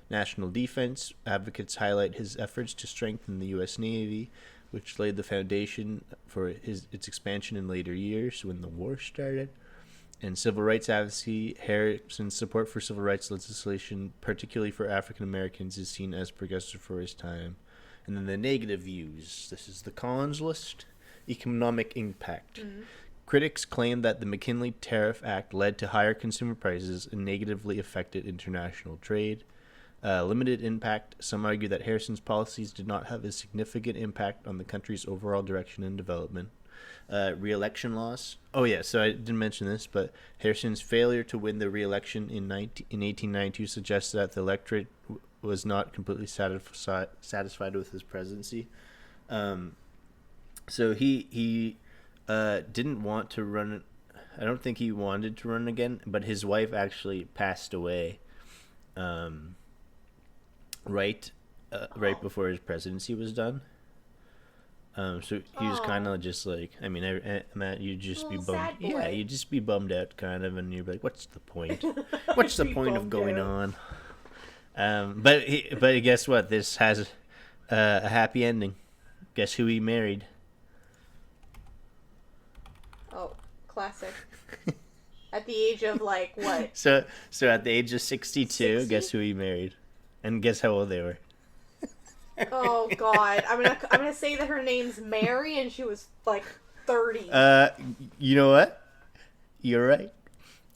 National defense. Advocates highlight his efforts to strengthen the U.S. Navy, which laid the foundation for its expansion in later years when the war started. And civil rights advocacy. Harrison's support for civil rights legislation, particularly for African Americans, is seen as progressive for his time. And then the negative views. This is the cons list. Economic impact. Mm-hmm. Critics claim that the McKinley Tariff Act led to higher consumer prices and negatively affected international trade. Limited impact. Some argue that Harrison's policies did not have a significant impact on the country's overall direction and development. Re-election loss. Oh yeah, so I didn't mention this, but Harrison's failure to win the re-election in 1892 suggests that the electorate was not completely satisfied with his presidency. So he didn't want to run. I don't think he wanted to run again, but his wife actually passed away. Right right before his presidency was done. So he was kind of just like, I mean, Matt, you'd just be bummed. Yeah, you'd just be bummed out, kind of, and you'd be like, "What's the point? What's the point of going on?" But guess what? This has a happy ending. Guess who he married?
Oh, classic. At the age of like what?
So at the age of 62, 60? Guess who he married, and guess how old they were.
Oh God, I'm gonna say that her name's Mary and she was like 30.
You know what? You're right.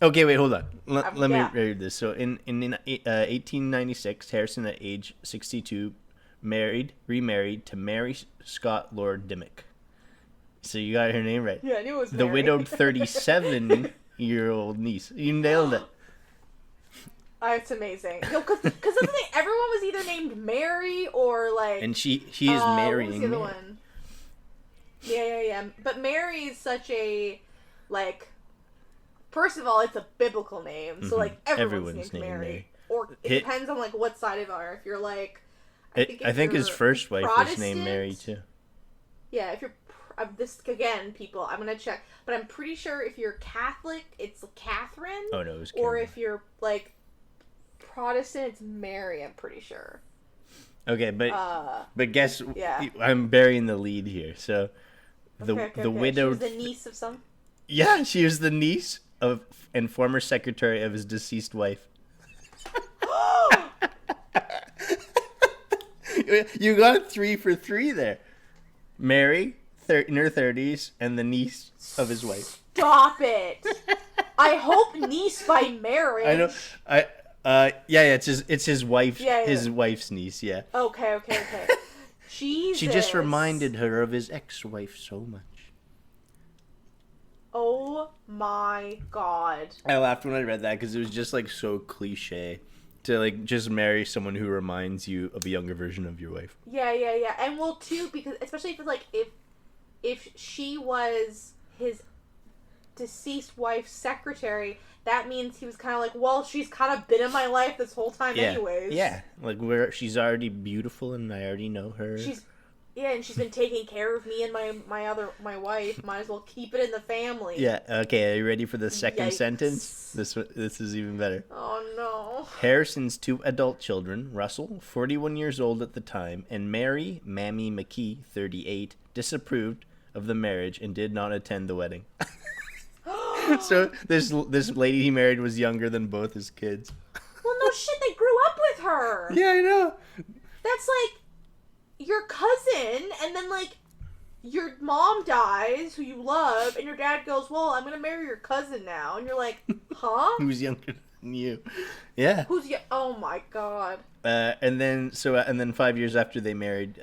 Okay, wait, hold on. Let me read this. So in 1896, Harrison at age 62 remarried to Mary Scott Lord Dimmock. So you got her name right.
Yeah, I knew it was
the
Mary.
Widowed 37-year-old niece. You nailed it.
It's amazing. Because the thing, everyone was either named Mary or like.
And she is marrying.
What was the other one? Yeah. But Mary is such a, like. First of all, it's a biblical name, so like everyone's named Mary. Or it depends on like what side of it. If you're like.
I think his first wife was named Mary too.
Yeah, if you're. This again, people. I'm gonna check, but I'm pretty sure if you're Catholic, it's Catherine.
Oh no, it was.
Or if you're like. Protestant, it's Mary, I'm pretty sure.
Okay, but guess I'm burying the lead here. So the widowed.
She was the niece of some.
Yeah, she was the niece of and former secretary of his deceased wife. You got 3 for 3 there. Mary, in her 30s, and the niece of his wife.
Stop it! I hope niece by marriage.
I know. It's his wife. Yeah. His wife's niece. Yeah.
Okay. Jesus.
She just reminded her of his ex-wife so much.
Oh my God.
I laughed when I read that because it was just like so cliche to like just marry someone who reminds you of a younger version of your wife.
Yeah, and well too because especially if it's like if she was his deceased wife's secretary. That means he was kind of like, well, she's kind of been in my life this whole time anyways.
Yeah, like she's already beautiful and I already know her.
And she's been taking care of me and my wife. Might as well keep it in the family.
Yeah, okay, are you ready for the second sentence? This is even better.
Oh, no.
Harrison's 2 adult children, Russell, 41 years old at the time, and Mary, Mammy McKee, 38, disapproved of the marriage and did not attend the wedding. So this lady he married was younger than both his kids.
Well, no shit, they grew up with her.
Yeah, I know.
That's like your cousin, and then like your mom dies, who you love, and your dad goes, "Well, I'm gonna marry your cousin now," and you're like, "Huh?"
Who's younger than you? Yeah.
Oh my God.
And then 5 years after they married,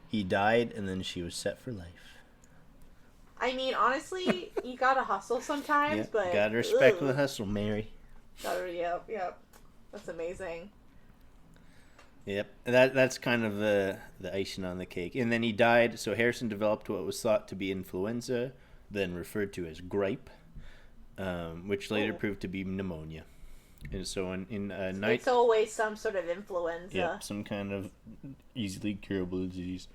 he died, and then she was set for life.
I mean, honestly, you gotta hustle sometimes, but...
Gotta respect the hustle, Mary.
Yep. That's amazing.
Yep. That's kind of the icing on the cake. And then he died, so Harrison developed what was thought to be influenza, then referred to as gripe, which later proved to be pneumonia. And so
it's always some sort of influenza.
Yep, some kind of easily curable disease.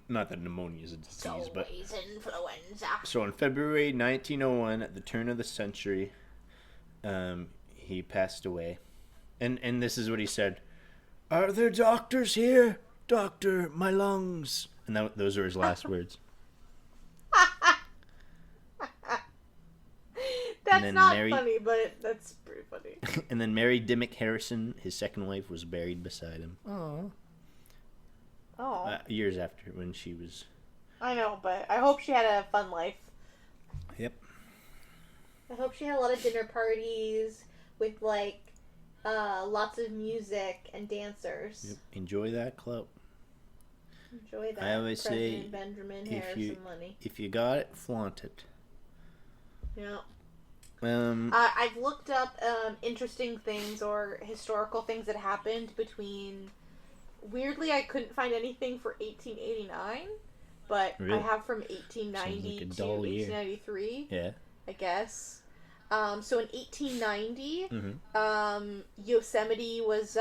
Not that pneumonia is a disease, but
influenza.
So in February 1901, at the turn of the century, he passed away, and this is what he said: "Are there doctors here? Doctor, my lungs." And those are his last words.
That's not funny, but that's pretty funny.
And then Mary Dimmock Harrison, his second wife, was buried beside him.
Oh.
Years after, when she was...
I know, but I hope she had a fun life.
Yep.
I hope she had a lot of dinner parties with, like, lots of music and dancers.
Yep. Enjoy that clout.
Enjoy that.
I always say,
Benjamin Harrison money.
If you got it, flaunt it.
Yeah.
I've
looked up interesting things or historical things that happened between... Weirdly, I couldn't find anything for 1889, but really? I have from 1890 to 1893.
Yeah.
I guess. So in 1890, Yosemite was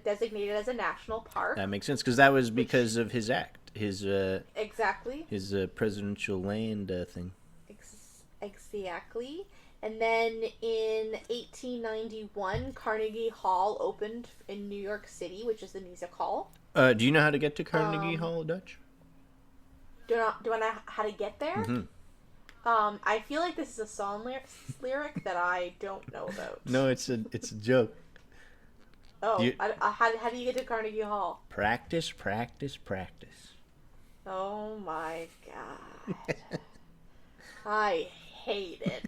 designated as a national park.
That makes sense because that was because of his act, his
exactly
his presidential land thing.
Exactly. And then in 1891, Carnegie Hall opened in New York City, which is the music hall.
Do you know how to get to Carnegie Hall, Dutch?
Do I know how to get there?
Mm-hmm.
I feel like this is a song lyric that I don't know about.
No, it's a joke.
Oh, how do you get to Carnegie Hall?
Practice, practice, practice.
Oh my god. I hate it.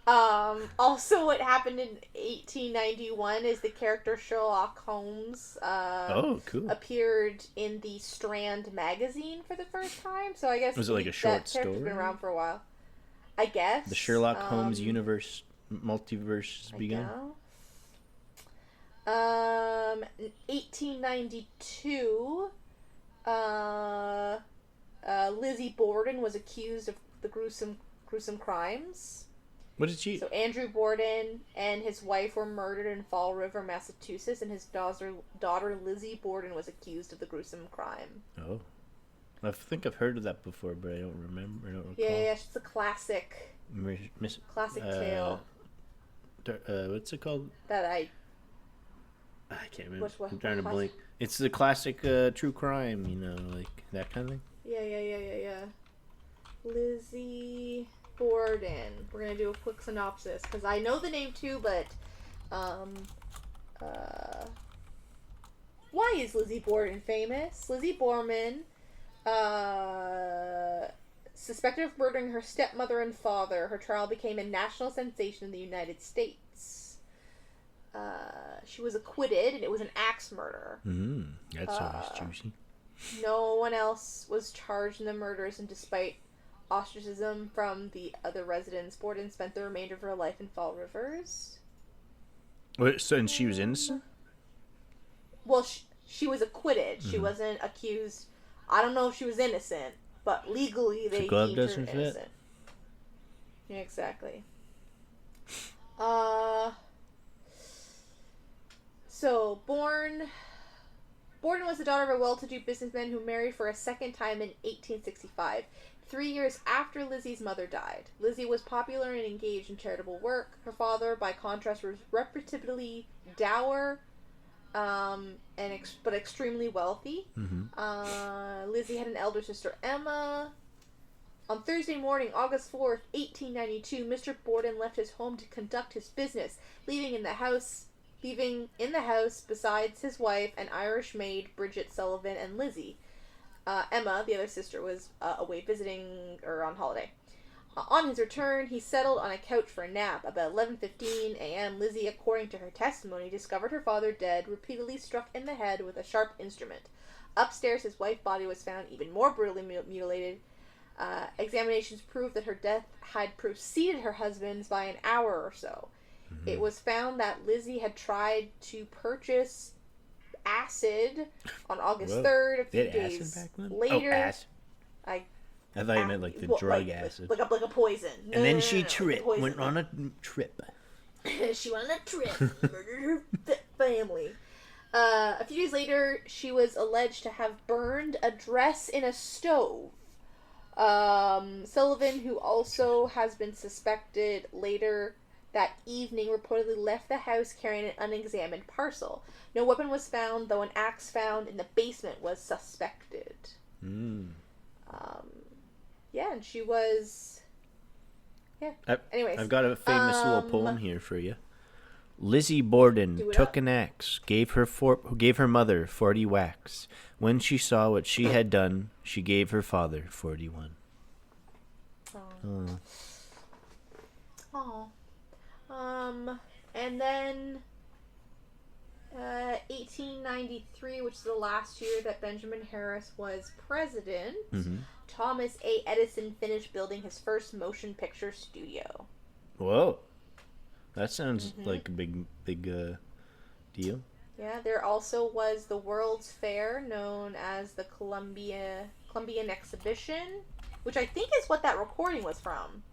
Also, what happened in 1891 is the character Sherlock Holmes appeared in the Strand magazine for the first time. So I guess
was it like a short story?
Been around for a while. I guess
the Sherlock Holmes multiverse has begun.
1892, Lizzie Borden was accused of the gruesome crimes.
What did she?
So Andrew Borden and his wife were murdered in Fall River, Massachusetts, and his daughter Lizzie Borden was accused of the gruesome crime.
Oh, I think I've heard of that before, but I don't remember. I don't recall.
Yeah, it's a classic. Classic tale.
What's it called?
That I
can't remember. I'm trying to blink. It's the classic true crime, like that kind of thing.
Yeah. Lizzie Borden. We're gonna do a quick synopsis because I know the name too, but why is Lizzie Borden famous? Lizzie Borden, suspected of murdering her stepmother and father. Her trial became a national sensation in the United States. She was acquitted, and it was an axe murder.
That's always juicy.
No one else was charged in the murders, and despite ostracism from the other residents, Borden spent the remainder of her life in Fall Rivers.
So, and she was innocent?
Well, she was acquitted. She wasn't accused. I don't know if she was innocent, but legally they deemed her innocent. Yeah, exactly. So, Borden was the daughter of a well-to-do businessman who married for a second time in 1865. 3 years after Lizzie's mother died. Lizzie was popular and engaged in charitable work. Her father, by contrast, was reputably dour, but extremely wealthy. Lizzie had an elder sister, Emma. On Thursday morning, August 4th, 1892, Mr. Borden left his home to conduct his business, leaving in the house besides his wife, an Irish maid, Bridget Sullivan, and Lizzie. Emma, the other sister, was away visiting or on holiday. On his return, he settled on a couch for a nap. About 11:15 a.m., Lizzie, according to her testimony, discovered her father dead, repeatedly struck in the head with a sharp instrument. Upstairs, his wife's body was found even more brutally mutilated. Examinations proved that her death had preceded her husband's by an hour or so. It was found that Lizzie had tried to purchase acid on August 3rd, a few days later.
Oh, acid. I thought you meant like the drug acid.
Like a poison.
And then she went on a trip.
She went on a trip and murdered her family. A few days later, she was alleged to have burned a dress in a stove. Sullivan, who also has been suspected later that evening, reportedly left the house carrying an unexamined parcel. No weapon was found, though an axe found in the basement was suspected. Yeah, and she was... Yeah. Anyways.
I've got a famous little poem here for you. Lizzie Borden took an axe, gave her mother 40 whacks. When she saw what she had done, she gave her father 41.
And then 1893, which is the last year that Benjamin Harris was president, Thomas A. Edison finished building his first motion picture studio.
Whoa. That sounds like a big deal.
Yeah, there also was the World's Fair, known as the Columbian Exhibition, which I think is what that recording was from.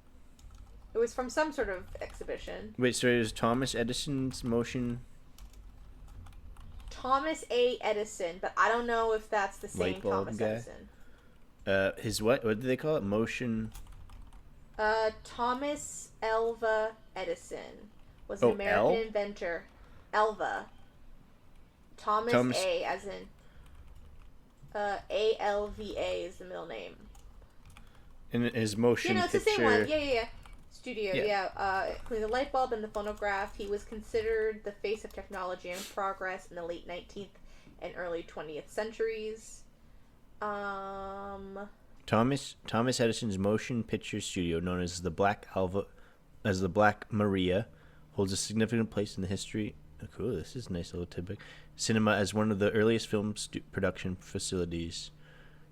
It was from some sort of exhibition.
Wait, so it was Thomas Edison's motion...
Thomas A. Edison, but I don't know if that's the same
light bulb
Thomas
guy?
Edison.
His what? What do they call it? Motion...
Thomas Alva Edison was an American inventor. Alva. Thomas A. as in... A-L-V-A is the middle name.
And his motion
it's
picture...
the same one. Yeah. Studio, including the light bulb and the phonograph. He was considered the face of technology and progress in the late 19th and early 20th centuries.
Thomas Edison's motion picture studio, known as the Black Maria, holds a significant place in the history. Oh, cool, this is a nice little tidbit. Cinema as one of the earliest film production facilities.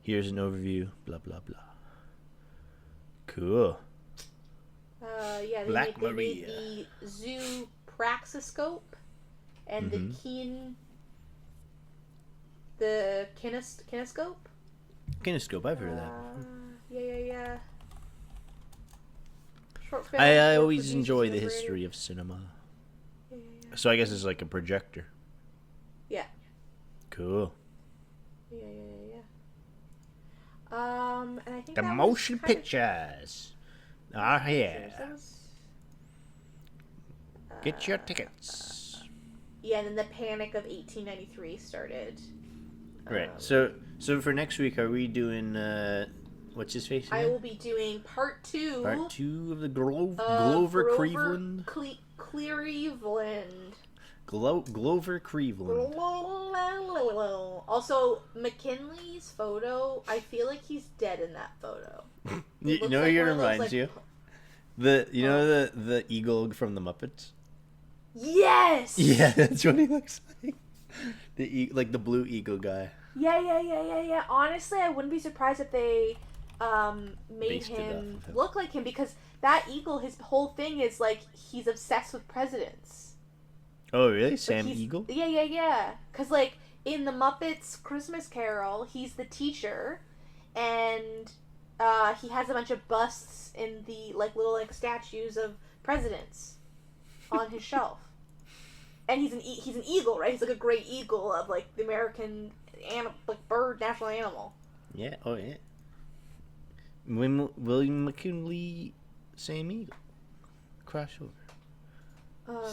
Here's an overview. Blah blah blah. Cool.
They made the Zoo Praxiscope and the Kinescope.
Kinescope, I've heard of that.
Yeah. Short film.
I always enjoy the history of cinema.
Yeah.
So I guess it's like a projector.
Yeah.
Cool.
Yeah. And I think
the motion pictures. Ah, yeah. Get your tickets.
Yeah, and then the Panic of 1893 started.
Right. So for next week, are we doing what's his face?
I will be doing part 2.
Part 2 of the Glover Cleveland.
Cleveland.
Glover Cleveland.
Also, McKinley's photo. I feel like he's dead in that photo.
You know, it reminds you. The eagle from the Muppets.
Yes.
Yeah, that's what he looks like. The blue eagle guy.
Yeah. Honestly, I wouldn't be surprised if they made him look like him, because that eagle, his whole thing is like he's obsessed with presidents.
Oh, really? Sam Eagle?
Yeah. Because, like, in the Muppets Christmas Carol, he's the teacher, and he has a bunch of busts in the, like, little, like, statues of presidents on his shelf. And he's an eagle, right? He's, like, a great eagle of, like, the American bird national animal.
Yeah. Oh, yeah. William McKinley, Sam Eagle. Crossover.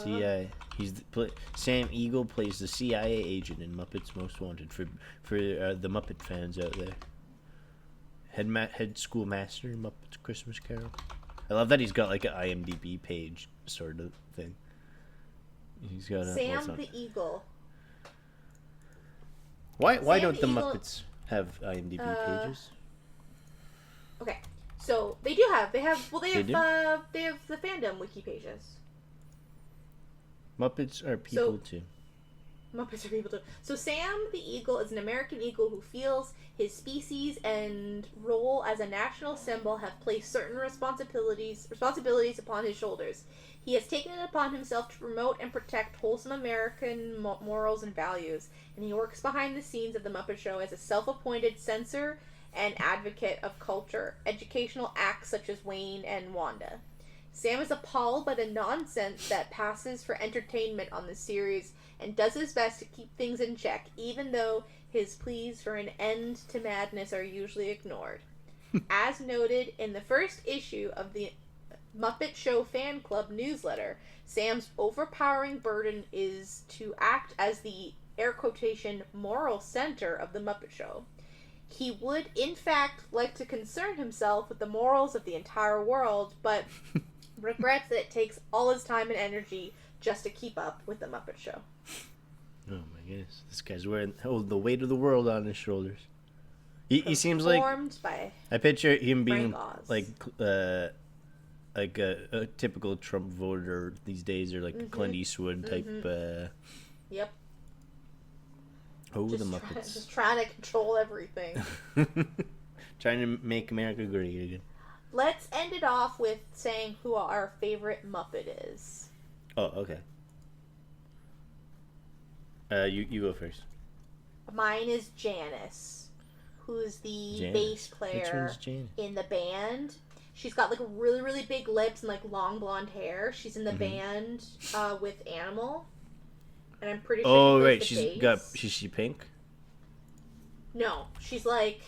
CIA. Sam Eagle plays the CIA agent in Muppets Most Wanted for the Muppet fans out there. Head schoolmaster in Muppets Christmas Carol. I love that he's got like an IMDb page sort of thing. He's got
Sam the Eagle.
Why don't the Muppets have IMDb pages?
Okay, so they have the fandom wiki pages.
Muppets are people too.
Muppets are people too. So Sam the Eagle is an American eagle who feels his species and role as a national symbol have placed certain responsibilities upon his shoulders. He has taken it upon himself to promote and protect wholesome American morals and values, and he works behind the scenes of the Muppet Show as a self-appointed censor and advocate of culture, educational acts such as Wayne and Wanda. Sam is appalled by the nonsense that passes for entertainment on the series and does his best to keep things in check, even though his pleas for an end to madness are usually ignored. As noted in the first issue of the Muppet Show Fan Club newsletter, Sam's overpowering burden is to act as the, air quotation, moral center of the Muppet Show. He would, in fact, like to concern himself with the morals of the entire world, but regrets that it takes all his time and energy just to keep up with the Muppet Show.
Oh my goodness, this guy's wearing the weight of the world on his shoulders. He seems like I picture him being like a typical Trump voter these days, or like a Clint Eastwood type.
Yep.
Oh, the Muppets!
Just trying to control everything.
Trying to make America great again.
Let's end it off with saying who our favorite Muppet is.
Oh, okay. You go first.
Mine is Janice, who's the bass player in the band. She's got like really, really big lips and like long blonde hair. She's in the band with Animal, and I'm pretty sure.
Oh right, she's she pink.
No, she's like,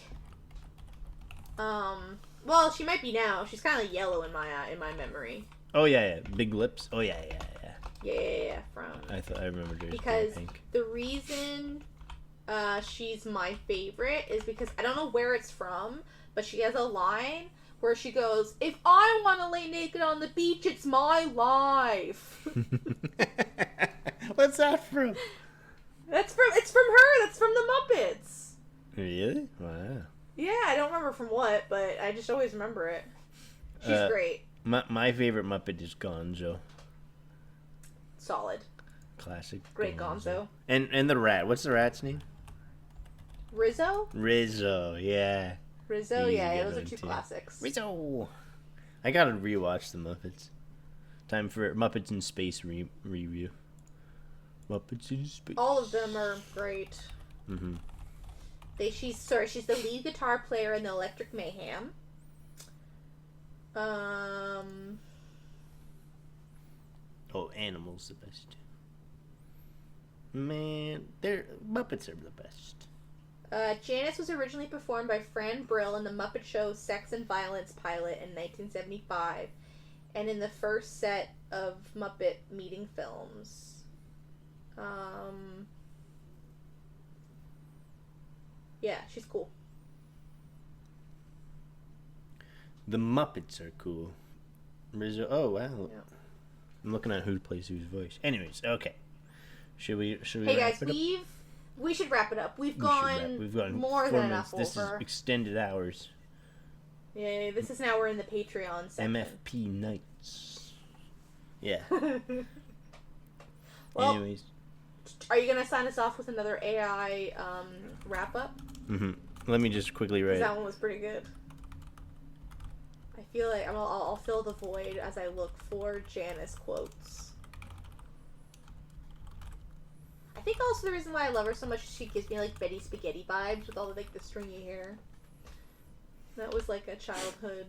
well, she might be now. She's kind of yellow in my memory.
Oh yeah, big lips. Oh yeah.
Yeah.
I remember her
because
pink.
The reason she's my favorite is because I don't know where it's from, but she has a line where she goes, "If I want to lay naked on the beach, it's my life."
What's that from?
It's from her. That's from the Muppets.
Really? Wow.
Yeah, I don't remember from what, but I just always remember it. She's great.
My favorite Muppet is Gonzo.
Solid.
Classic.
Great Gonzo.
And the rat. What's the rat's name?
Rizzo,
yeah.
Rizzo, yeah, those are two classics.
Rizzo! I gotta rewatch the Muppets. Time for Muppets in Space review. Muppets in Space.
All of them are great.
Mm-hmm.
She's the lead guitar player in the Electric Mayhem.
Oh, Animal's the best. Man, Muppets are the best.
Janice was originally performed by Fran Brill in the Muppet Show Sex and Violence pilot in 1975, and in the first set of Muppet meeting films. Yeah, she's cool.
The Muppets are cool. Rizzo. Oh wow.
Yeah.
I'm looking at who plays whose voice. Anyways, okay. Should we?
Hey guys, we should wrap it up. We've gone more than enough over.
This is extended hours.
Yeah, this is now we're in the Patreon section.
MFP nights. Yeah.
Well,
anyways,
are you gonna sign us off with another AI wrap up?
Mm-hmm. Let me just quickly write.
That one was pretty good. I feel like I'll fill the void as I look for Janice quotes. I think also the reason why I love her so much is she gives me like Betty Spaghetti vibes with all the like the stringy hair. That was like a childhood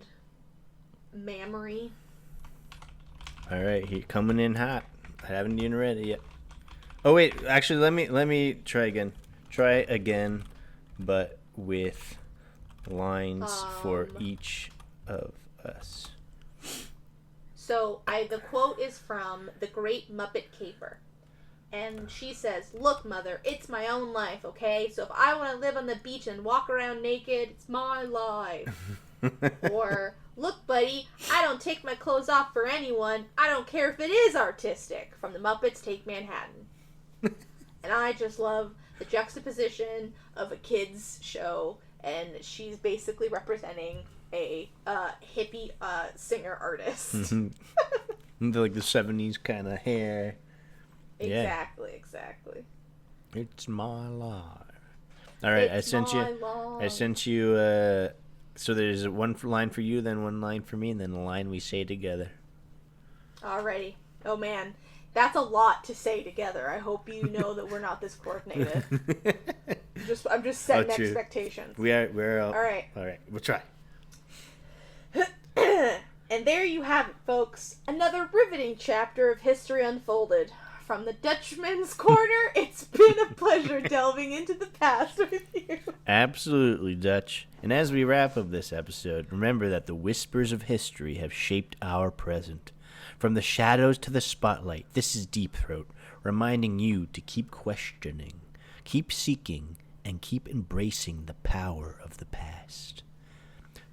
memory.
All right, he coming in hot. I haven't even read it yet. Oh wait, actually, let me try again. Try again, but with lines for each of us.
So the quote is from The Great Muppet Caper. And she says, "Look, Mother, it's my own life, okay? So if I want to live on the beach and walk around naked, it's my life." Or, "Look, buddy, I don't take my clothes off for anyone. I don't care if it is artistic." From The Muppets Take Manhattan. And I just love the juxtaposition of a kid's show, and she's basically representing a hippie singer-artist.
Like the 70s kind of hair.
Exactly.
It's my life. All right, I sent you. So there's one line for you, then one line for me, and then a line we say together.
Alrighty. Oh man, that's a lot to say together. I hope you know that we're not this coordinated. I'm just setting expectations.
We're
all right.
All right, we'll try.
And there you have it, folks. Another riveting chapter of history unfolded. From the Dutchman's Corner, it's been a pleasure delving into the past with you.
Absolutely, Dutch. And as we wrap up this episode, remember that the whispers of history have shaped our present. From the shadows to the spotlight, this is Deep Throat, reminding you to keep questioning, keep seeking, and keep embracing the power of the past.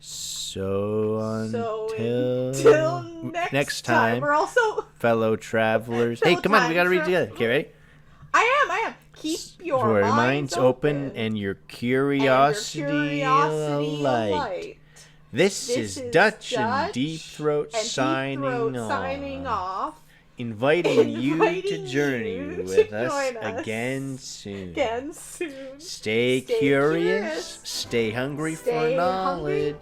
So until next time,
we're also
fellow travelers. Hey, come on, we gotta read together. Okay, ready?
I am. Keep your minds open
and your curiosity alight. This is Dutch and Deep Throat signing off. Inviting you to journey with us again soon. Stay curious, stay hungry for knowledge,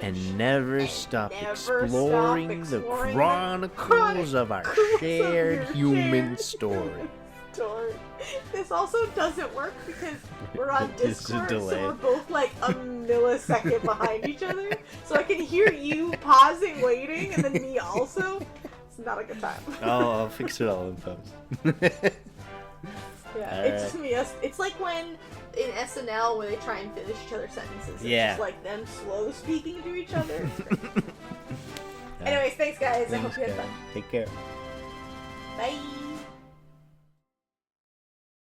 and never stop exploring the chronicles of our shared human story.
Discord. This also doesn't work because we're on Discord, so we're both like a millisecond behind each other. So I can hear you pausing, waiting, and then me also. It's not a good time.
I'll fix it all in post.
Yeah, it's just me. It's like when in SNL where they try and finish each other's sentences. It's just like them slow speaking to each other. Anyways, thanks guys. I hope you had fun.
Take care.